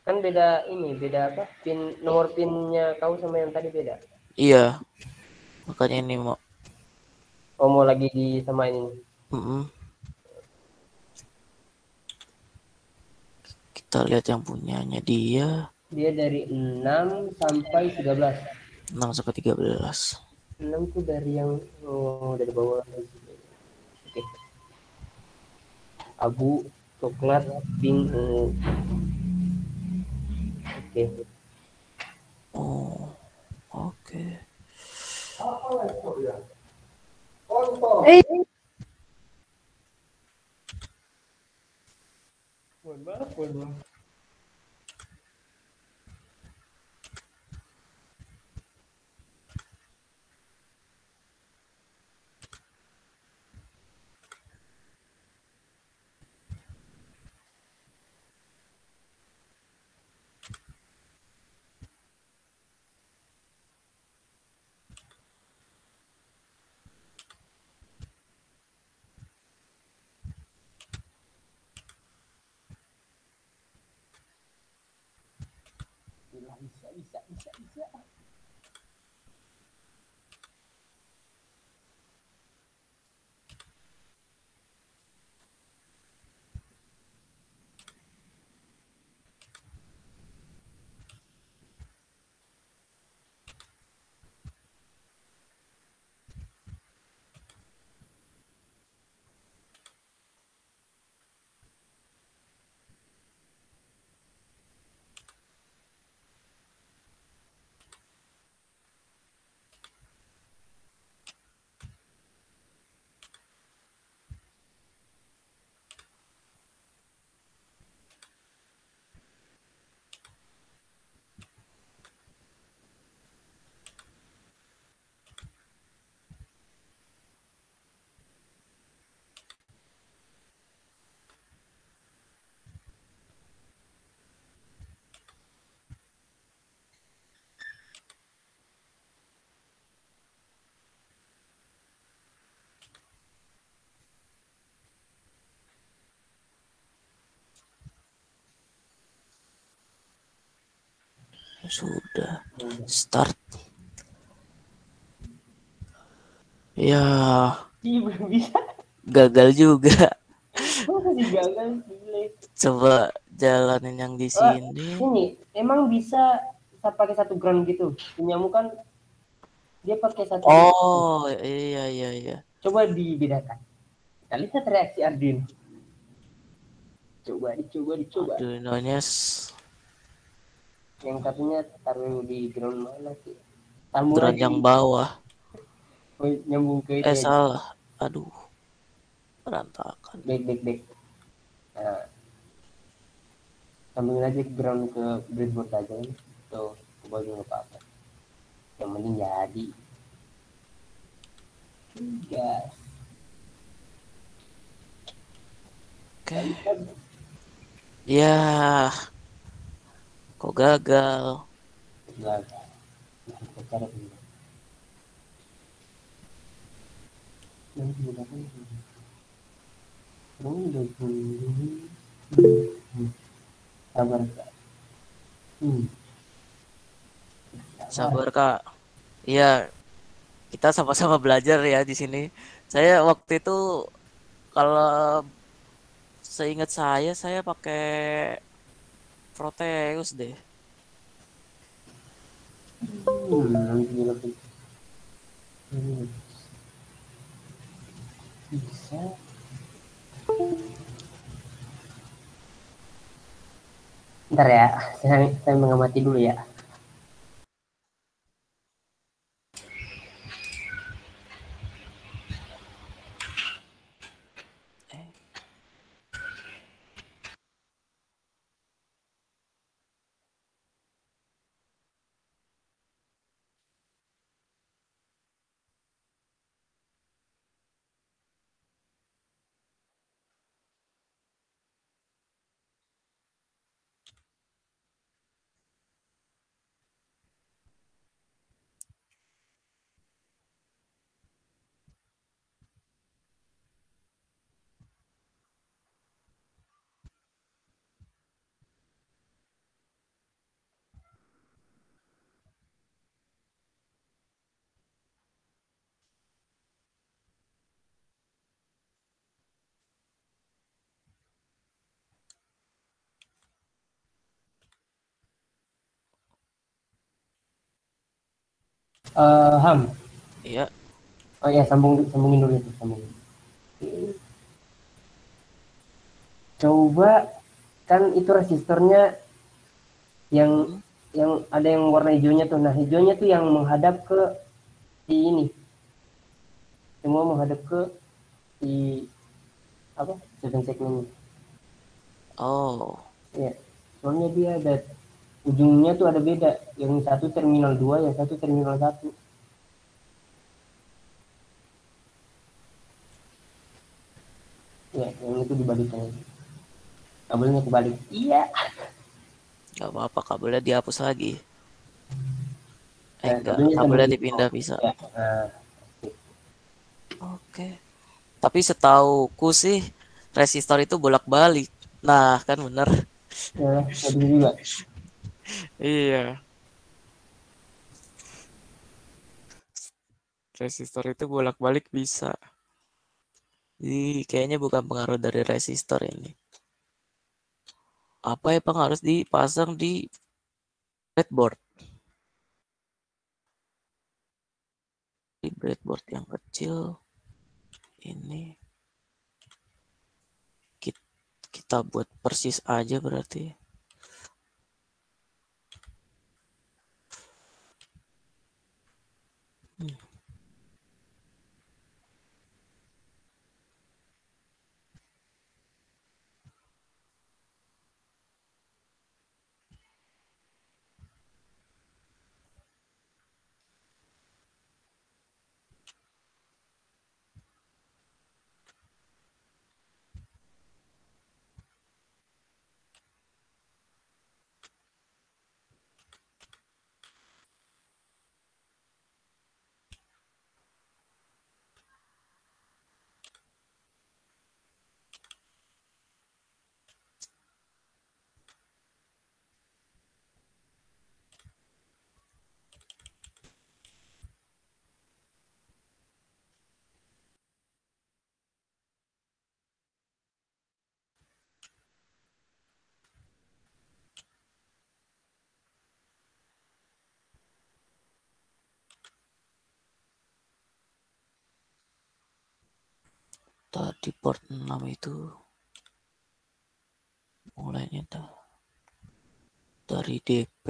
Kan beda ini, beda apa? Pin nomor pinnya kau sama yang tadi beda. iya. Makanya ini mau. Oh, mau lagi disamain ini. Kita lihat yang punyanya dia. Dia dari 6 sampai 13. 6 sampai 13. 6 tuh dari yang dari bawah. Oke. Abu, coklat, pink. Oke. Oh, oke. Bisa. Sudah. Start. Ya, Ih, belum bisa. gagal juga. Masih gagal gile. Coba jalanin yang di sini. Ini emang bisa pakai satu ground gitu. Punyamu kan dia pakai satu. Oh, iya iya iya. Coba dibedakan. Kita lihat reaksi Ardin. Coba. Arduino-nya Yang satunya taruh di ground mana sih? ground yang bawah. Oh, nyambung ke itu. Salah. Aduh. Berantakan. Back. Nah, sambungin aja ke ground ke breadboard aja ini. Tuh, coba juga apa-apa. Yang penting jadi. Gas. Oke. Ya. Kok gagal? Gagal. Kita cara dulu. Yang digunakan sabar Kak. Sabar Kak. Iya, kita sama-sama belajar ya di sini. Saya waktu itu kalau seingat saya pakai Proteus deh. Nanti dilakukan. Bisa. Ntar ya, saya mengamati dulu ya. Ham. Iya. Oh ya, sambungin dulu itu, sambungin. Coba kan itu resistornya yang ada yang warna hijaunya tuh. Nah, hijaunya tuh yang menghadap ke si ini. Semua menghadap ke si apa? Segmen-segmen. Oh. Ya. Soalnya dia ada ujungnya tuh ada beda. Yang satu terminal 2, yang satu terminal 1. Ya, yang itu dibalikkan. Kabelnya kebalik. Iya. Gak apa-apa, kabelnya dihapus lagi. Enggak, kabelnya kabelnya sambung. dipindah bisa. Ya. Oke. Tapi setauku sih resistor itu bolak-balik. Nah, kan bener. Ya, tadi juga. Iya. Resistor itu bolak-balik bisa. Jadi kayaknya bukan pengaruh dari resistor ini. Apa yang harus dipasang di breadboard? Di breadboard yang kecil ini kita buat persis aja berarti. Tadi port 6 itu mulainya dari DP.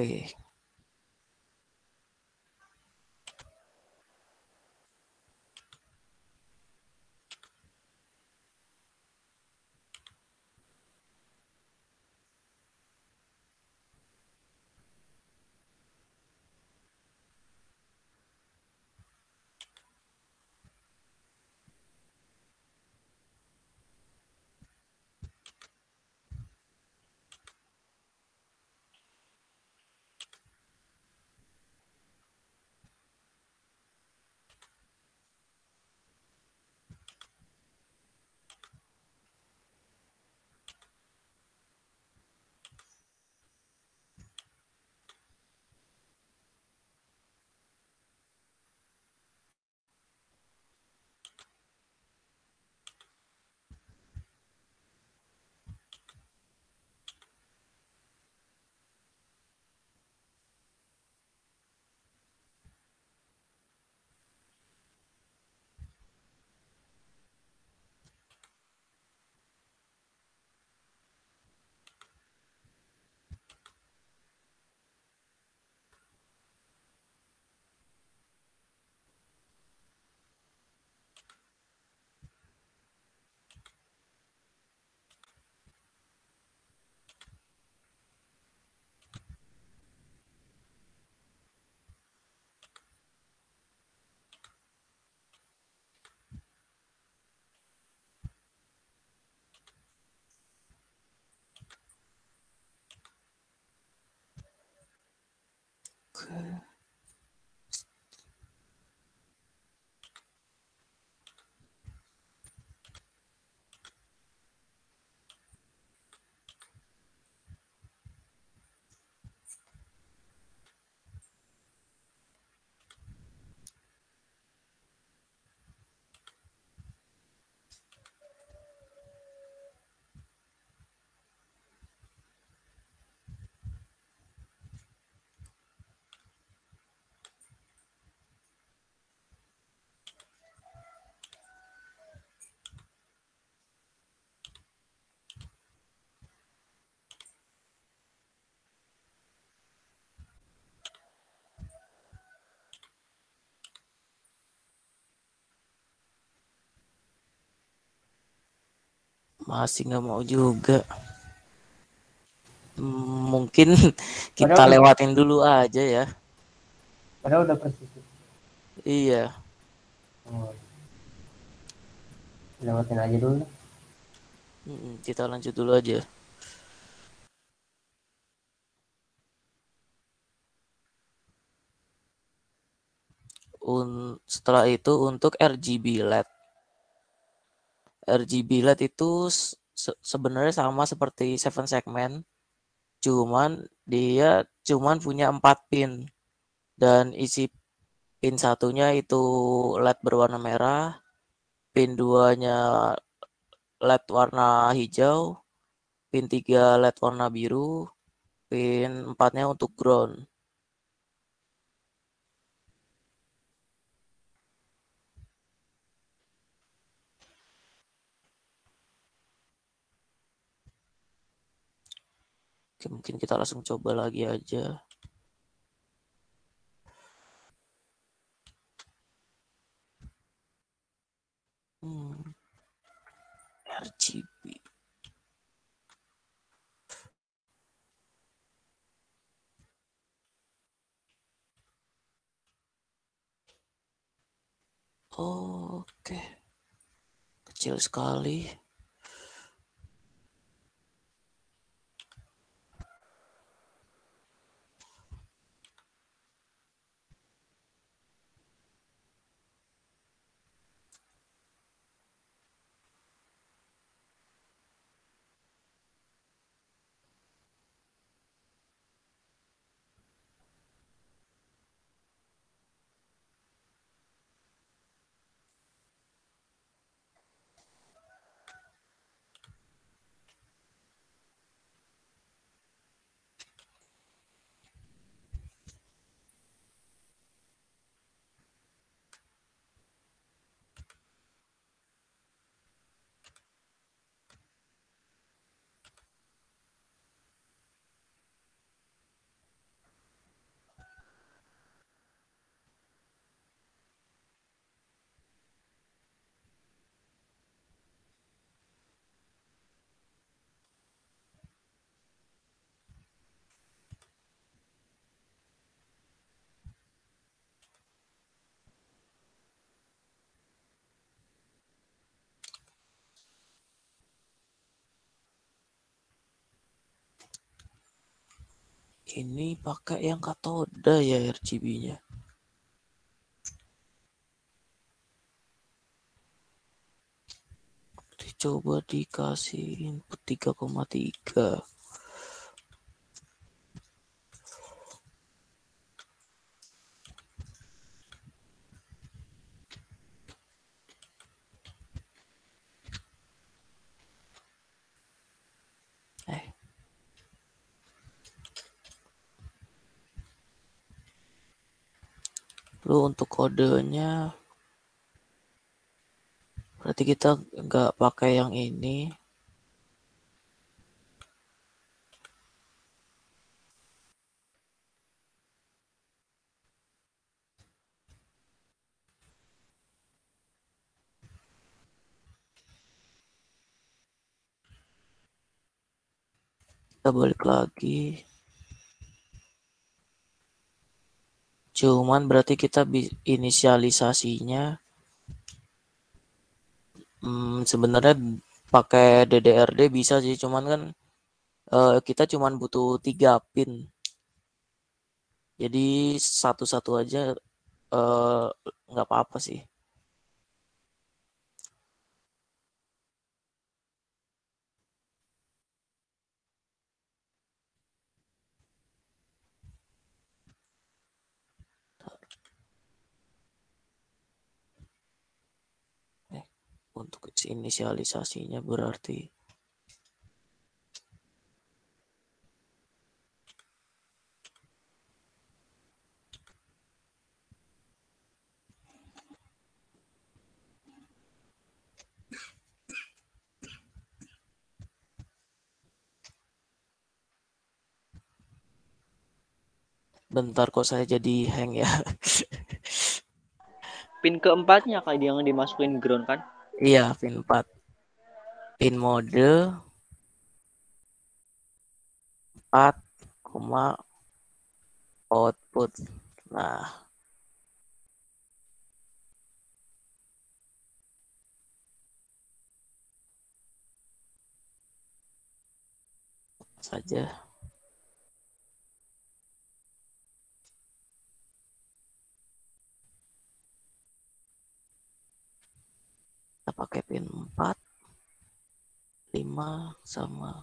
Masih nggak mau juga. Mungkin kita Padahal lewatin dulu aja ya. Padahal udah persis. Iya. Oh, lewatin aja dulu. Kita lanjut dulu aja. Setelah itu untuk RGB LED. RGB LED itu sebenarnya sama seperti 7 segment, cuman dia punya 4 pin dan isi pin satunya itu LED berwarna merah, pin 2-nya LED warna hijau, pin 3 LED warna biru, pin 4-nya untuk ground. Oke, mungkin kita langsung coba lagi aja. RGB. Oke. Kecil sekali. Ini pakai yang katoda ya RGB-nya. Dicoba dikasih input 3,3. Lalu untuk kodenya berarti kita nggak pakai yang ini. Kita balik lagi. Cuman berarti kita inisialisasinya sebenarnya pakai DDRD bisa sih, cuman kan kita cuman butuh 3 pin. Jadi satu-satu aja nggak apa-apa sih. Untuk inisialisasinya berarti bentar kok saya jadi hang ya. Pin keempatnya kayak yang dimasukin ground kan? Iya, pin 4. Pin mode 4, output. Nah, saja. Kita pakai pin 4, 5 sama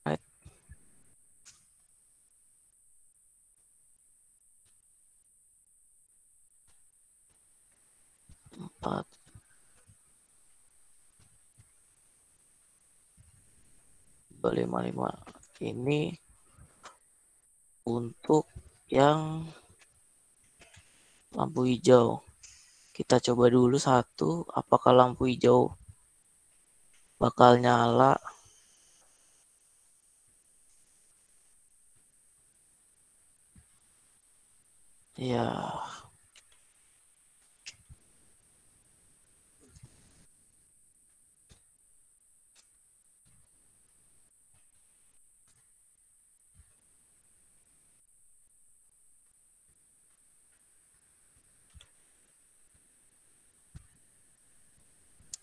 right. Empat. Lima ini untuk yang lampu hijau. Kita coba dulu satu, apakah lampu hijau bakal nyala. Ya.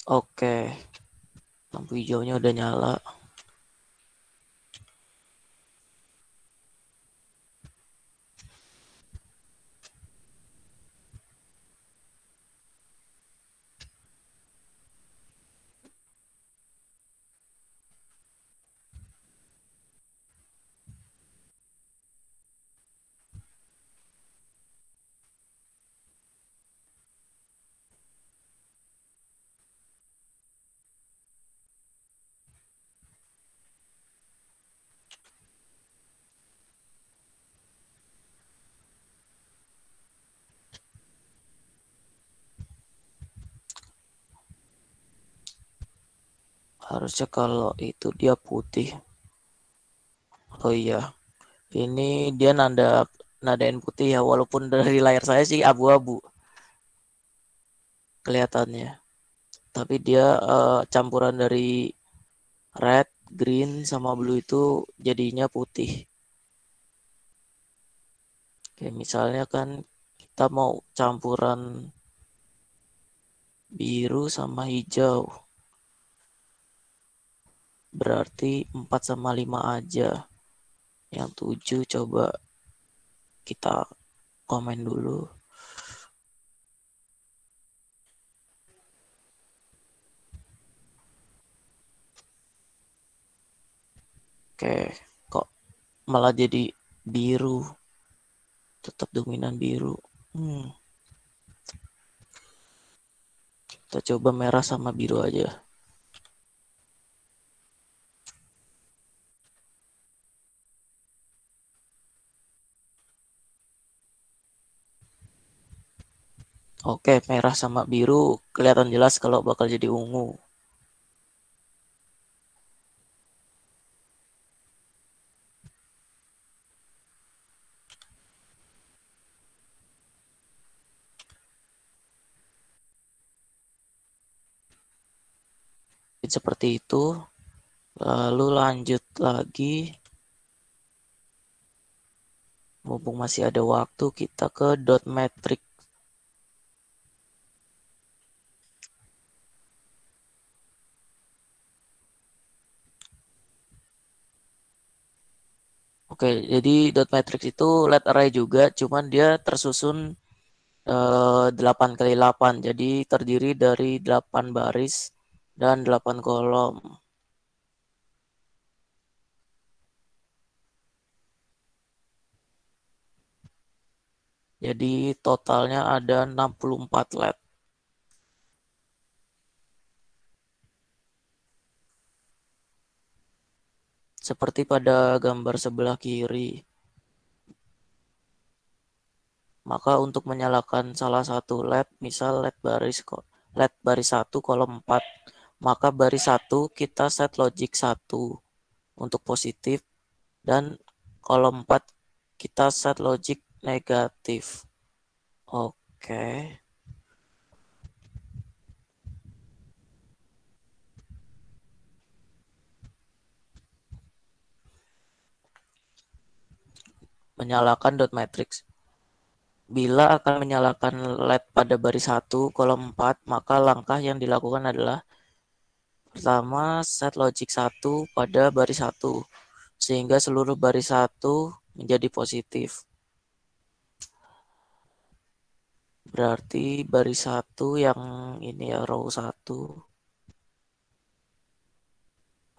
Oke. Lampu hijaunya udah nyala. Harusnya kalau itu dia putih. Oh iya, ini dia nadain putih ya, walaupun dari layar saya sih abu-abu kelihatannya. Tapi dia campuran dari red, green sama blue itu jadinya putih. Oke, misalnya kan kita mau campuran biru sama hijau. Berarti 4 sama 5 aja. Yang 7 coba kita komen dulu. Oke, kok malah jadi biru. Tetap dominan biru. Kita coba merah sama biru aja. Oke, merah sama biru kelihatan jelas kalau bakal jadi ungu. Seperti itu. Lalu lanjut lagi. Mumpung masih ada waktu, kita ke dot matrix. Oke, jadi dot matrix itu let array juga, cuman dia tersusun 8x8. Jadi terdiri dari 8 baris dan 8 kolom. Jadi totalnya ada 64 let. Seperti pada gambar sebelah kiri. Maka untuk menyalakan salah satu LED, misal LED baris 1 kolom 4, maka baris 1 kita set logic 1 untuk positif dan kolom 4 kita set logic negatif. Oke. Menyalakan dot matrix. Bila akan menyalakan LED pada baris 1 kolom 4, maka langkah yang dilakukan adalah pertama set logic 1 pada baris 1 sehingga seluruh baris 1 menjadi positif. Berarti baris 1 yang ini ya, row 1.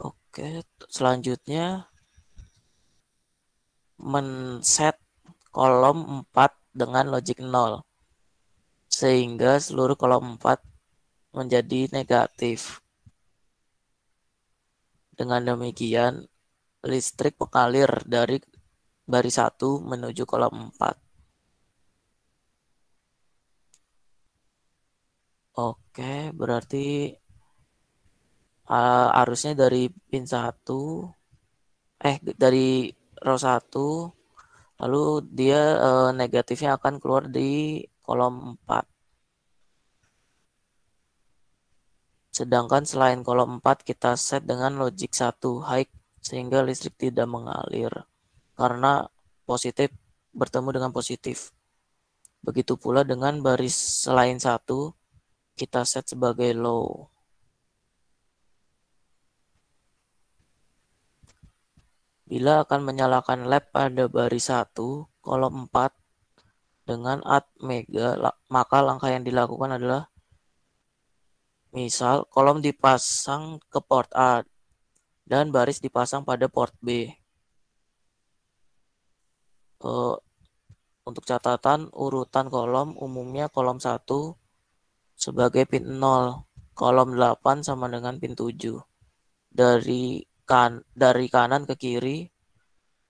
Oke, selanjutnya men-set kolom 4 dengan logic 0 sehingga seluruh kolom 4 menjadi negatif. Dengan demikian listrik mengalir dari baris 1 menuju kolom 4. Oke, berarti arusnya dari pin 1 dari row 1, lalu dia negatifnya akan keluar di kolom 4. Sedangkan selain kolom 4 kita set dengan logic 1 high sehingga listrik tidak mengalir karena positif bertemu dengan positif. Begitu pula dengan baris selain 1 kita set sebagai low. Bila akan menyalakan LED pada baris 1 kolom 4 dengan add mega, maka langkah yang dilakukan adalah misal kolom dipasang ke port A dan baris dipasang pada port B. Untuk catatan, urutan kolom umumnya kolom 1 sebagai pin 0, kolom 8 sama dengan pin 7. Dari kanan ke kiri,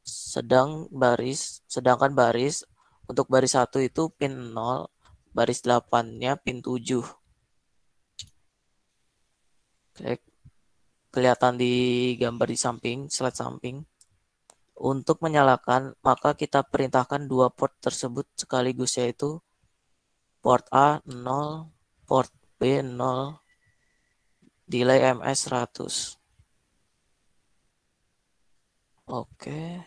sedangkan baris untuk baris 1 itu pin 0, baris 8-nya pin 7. Oke, kelihatan di gambar di samping, slide samping. Untuk menyalakan, maka kita perintahkan dua port tersebut sekaligus, yaitu port A 0, port B 0, delay MS 100. Oke.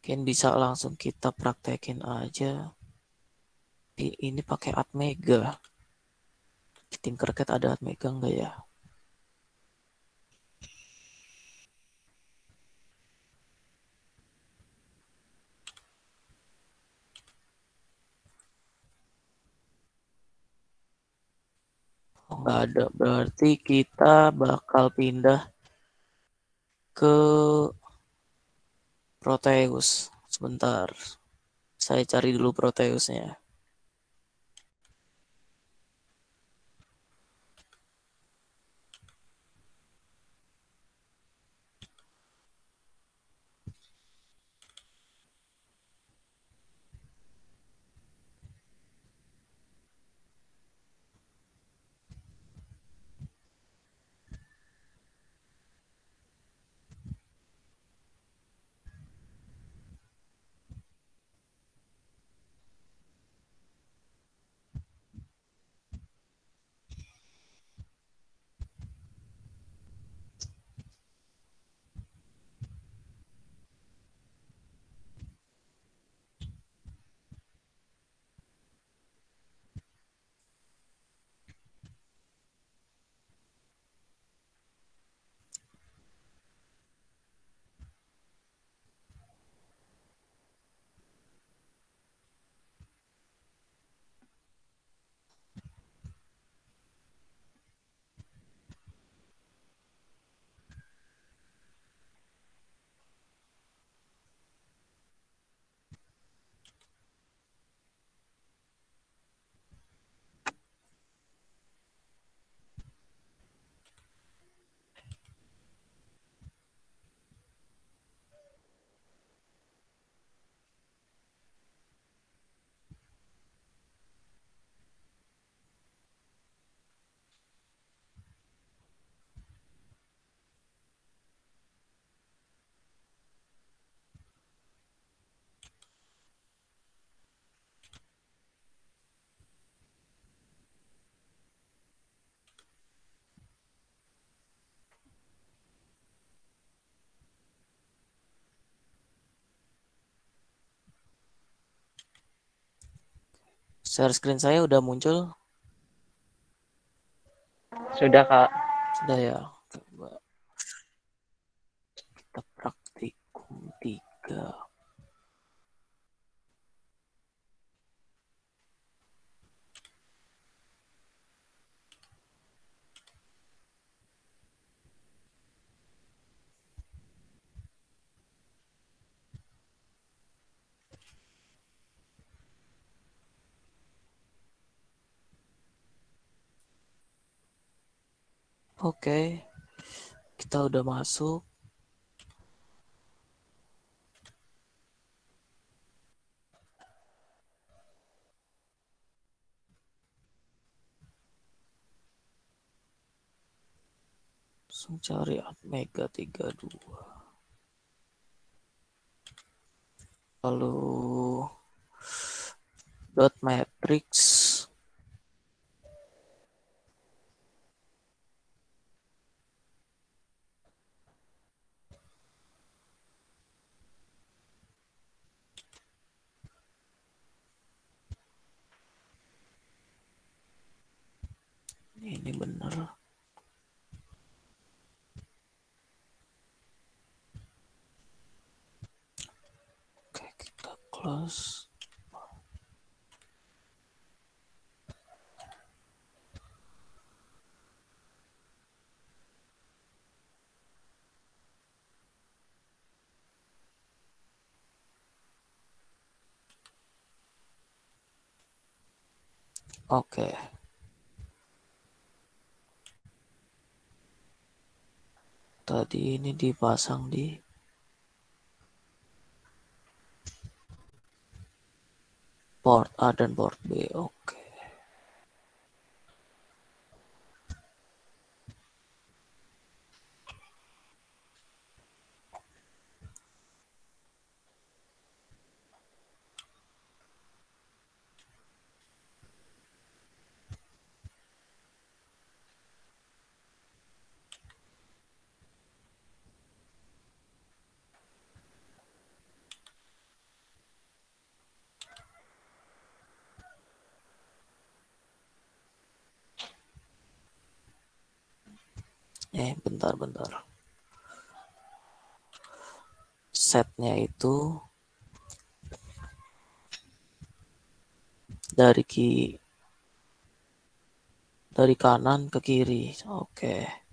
Mungkin bisa langsung kita praktekin aja. Ini pakai Atmega. Di Tinkercad ada Atmega enggak ya? Oh, nggak ada. Berarti kita bakal pindah ke Proteus. Sebentar. Saya cari dulu Proteusnya. Share screen saya udah muncul. Sudah, Kak. Sudah ya. Coba kita praktikum 3. Oke. Kita udah masuk. Langsung cari Atmega 32. Lalu dot matrix. Ini benar. Oke, kita close. Oke. Tadi ini dipasang di port A dan port B. Oke. Bentar. Setnya itu dari kanan ke kiri. Oke.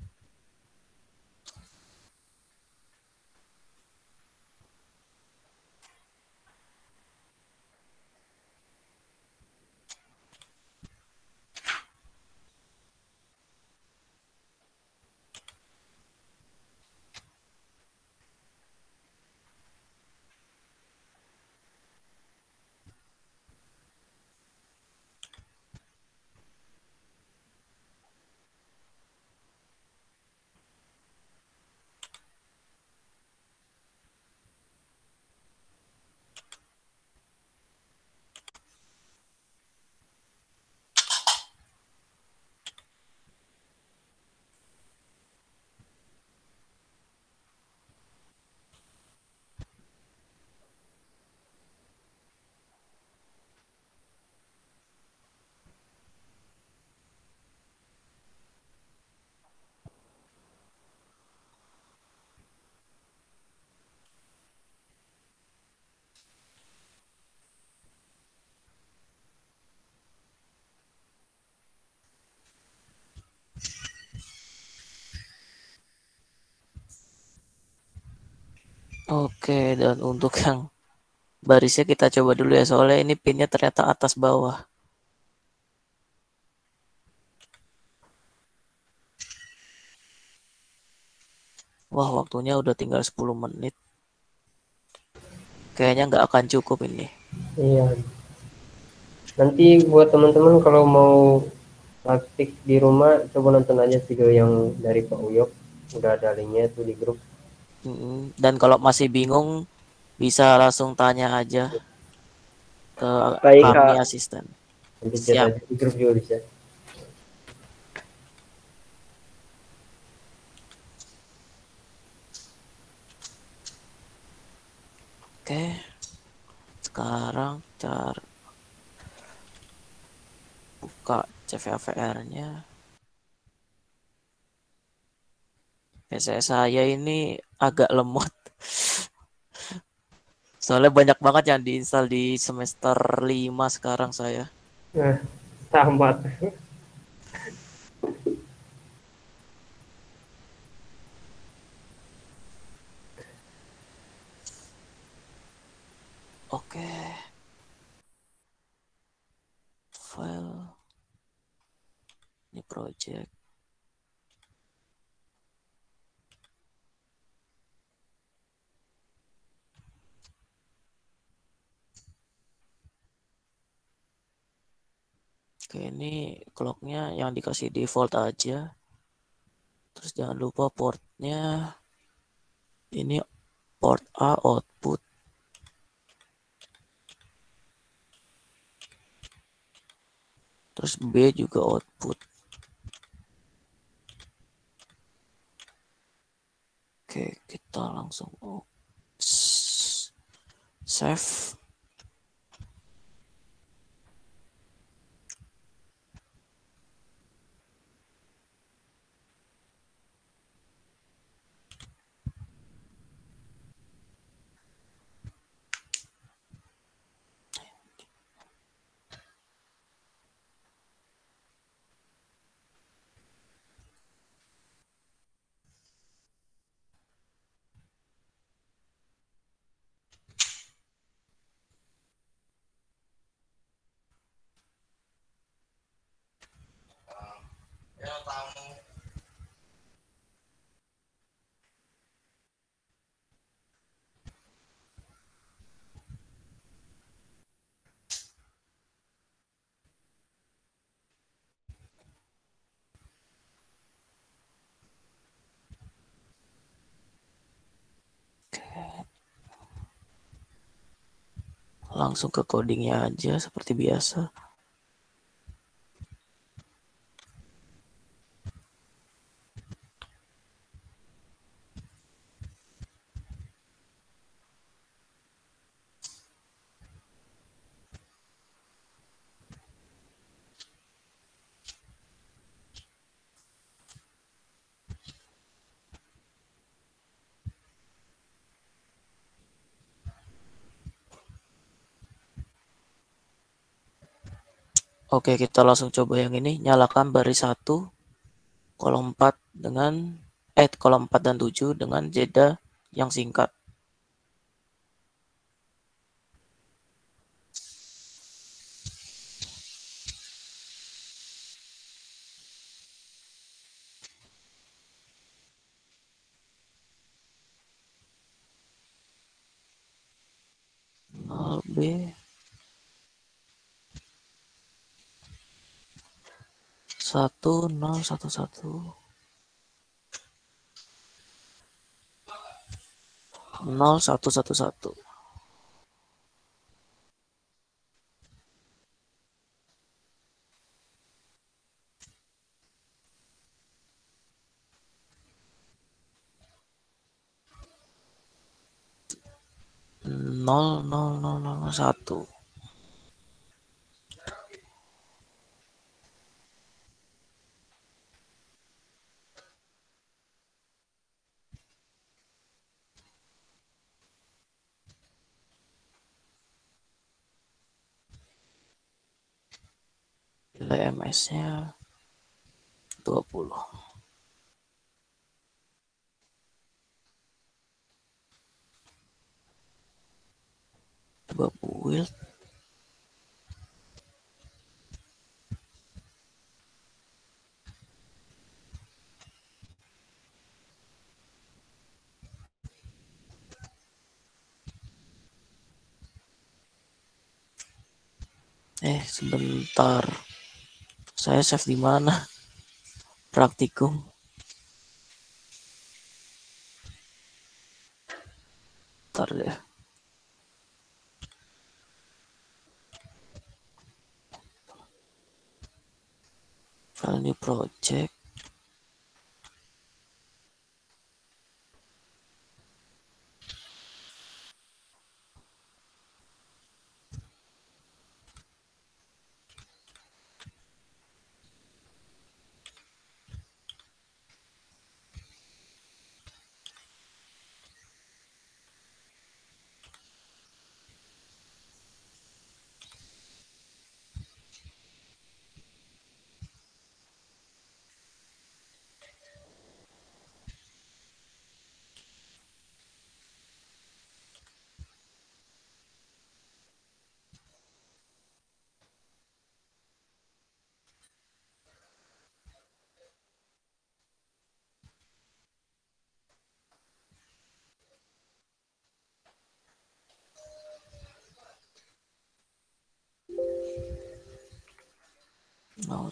Oke, dan untuk yang barisnya kita coba dulu ya, soalnya ini pinnya ternyata atas bawah. Wah, waktunya udah tinggal 10 menit. Kayaknya nggak akan cukup ini. Iya. Nanti buat teman-teman kalau mau praktik di rumah, coba nonton aja video yang dari Pak Uyok. Udah ada linknya tuh di grup. Dan kalau masih bingung, bisa langsung tanya aja ke Baik, kami Kak. asisten. Nanti chat Siap. aja di grup juga bisa. Oke. Sekarang cara buka CVVR-nya. PC saya ini agak lemot. Soalnya banyak banget yang diinstal di semester 5 sekarang saya. Nah, tamat. Oke. File. Ini project. Oke, ini clocknya yang dikasih default aja. Terus jangan lupa portnya. Ini port A output. Terus B juga output. Oke, kita langsung save. Langsung ke codingnya aja seperti biasa. Oke, kita langsung coba yang ini. Nyalakan baris 1, kolom 4 dengan kolom 4 dan 7 dengan jeda yang singkat. B 1011 0111 00001. Nilai MS-nya 20. Coba build. Sebentar. Saya save di mana? Praktikum. Ntar deh. File new project. No.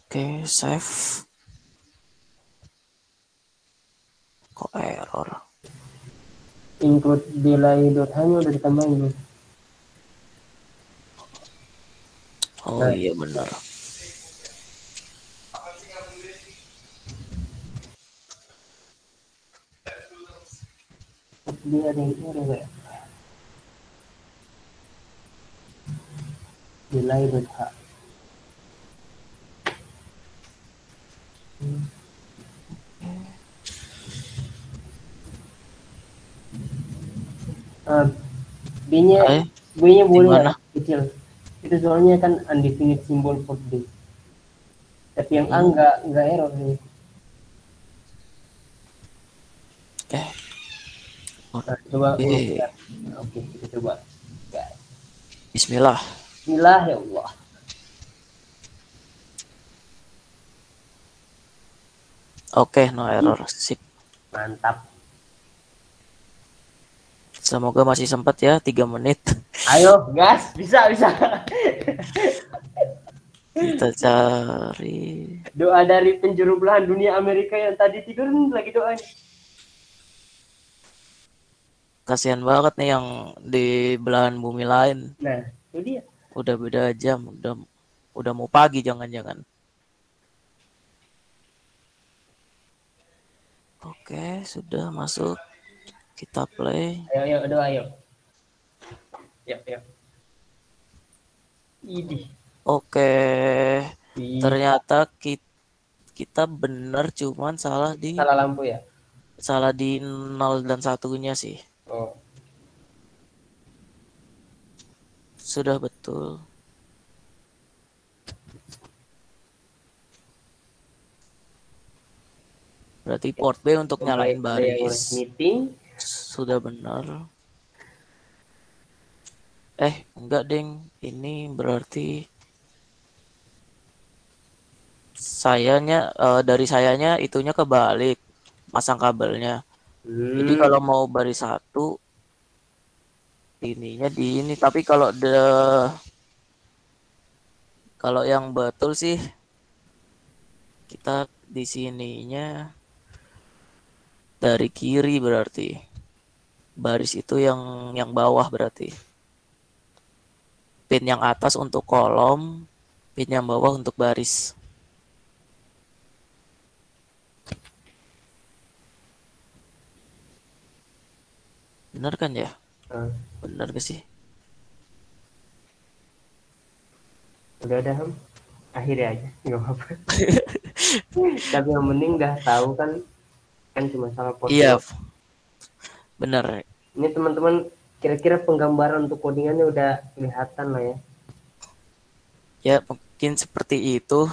Oke, save. Kok error? Include delay.hanya udah ditambahin belum? Oh iya benar. Dia ada yang error ya? Delay.h. B-nya boleh nggak kecil? Itu soalnya kan undefined symbol for B. Tapi yang A nggak error nih. Nah, coba oke, kita coba. Bismillah. Bismillah ya Allah. Oke, no error. Sip. Mantap. Semoga masih sempat ya, 3 menit. Ayo, gas, bisa. Kita cari. Doa dari penjuru belahan dunia Amerika yang tadi tidur lagi doa. Kasihan banget nih yang di belahan bumi lain. Nah, itu dia. Udah beda jam, udah mau pagi jangan-jangan. Oke, sudah masuk. Kita play. Ayo, ayo. Yap. Idih. Oke. Ih, Ternyata kita benar, cuman salah salah lampu ya. salah di 0 dan 1-nya sih. Oh, Sudah betul. Berarti port B untuk nyalain ada yang baris. meeting. Sudah benar. Enggak, Deng. Ini berarti dari sayanya itunya kebalik, pasang kabelnya. Jadi kalau mau baris 1 ininya di ini, tapi kalau yang betul sih kita di sininya dari kiri, berarti baris itu yang bawah, berarti pin yang atas untuk kolom, pin yang bawah untuk baris. Benar kan ya? Benar gak sih? Udah Ham. Akhirnya aja, nggak apa-apa. Tapi yang penting udah tahu kan cuma salah foto. Iya, benar. Ini teman-teman kira-kira penggambaran untuk codingannya udah kelihatan lah ya. Ya mungkin seperti itu.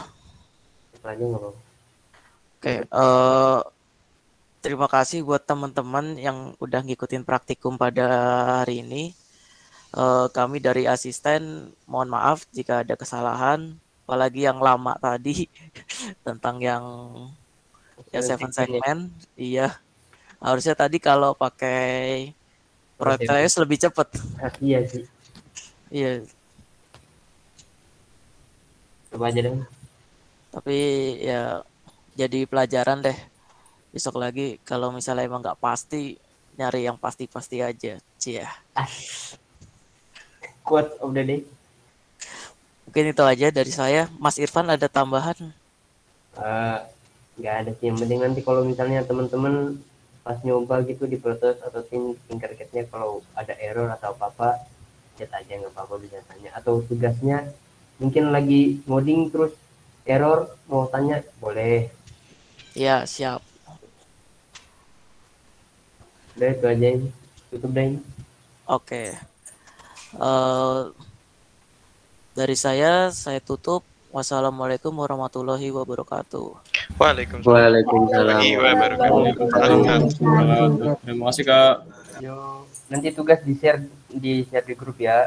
Lagi nggak apa-apa. Oke, terima kasih buat teman-teman yang udah ngikutin praktikum pada hari ini. Kami dari asisten mohon maaf jika ada kesalahan, apalagi yang lama tadi tentang yang 7 segmen. Iya, harusnya tadi kalau pakai Proteus lebih cepat. Iya sih. Iya, Coba aja deh. tapi ya jadi pelajaran deh. Besok lagi kalau misalnya emang nggak pasti, nyari yang pasti-pasti aja. Cia. Quote of the day. Mungkin itu aja dari saya. Mas Irfan ada tambahan? Nggak ada sih. Yang penting nanti kalau misalnya teman-teman pas nyoba gitu di Proteus atau Tinkercad-nya kalau ada error atau apa-apa, chat aja, nggak apa-apa, bisa tanya. Atau tugasnya mungkin lagi ngoding terus error, mau tanya boleh. Ya, siap. Udah itu aja, tutup deh. Oke. Dari saya tutup. Wassalamualaikum warahmatullahi wabarakatuh. Waalaikumsalam. Terima kasih Kak. Yo, nanti tugas di share di grup ya.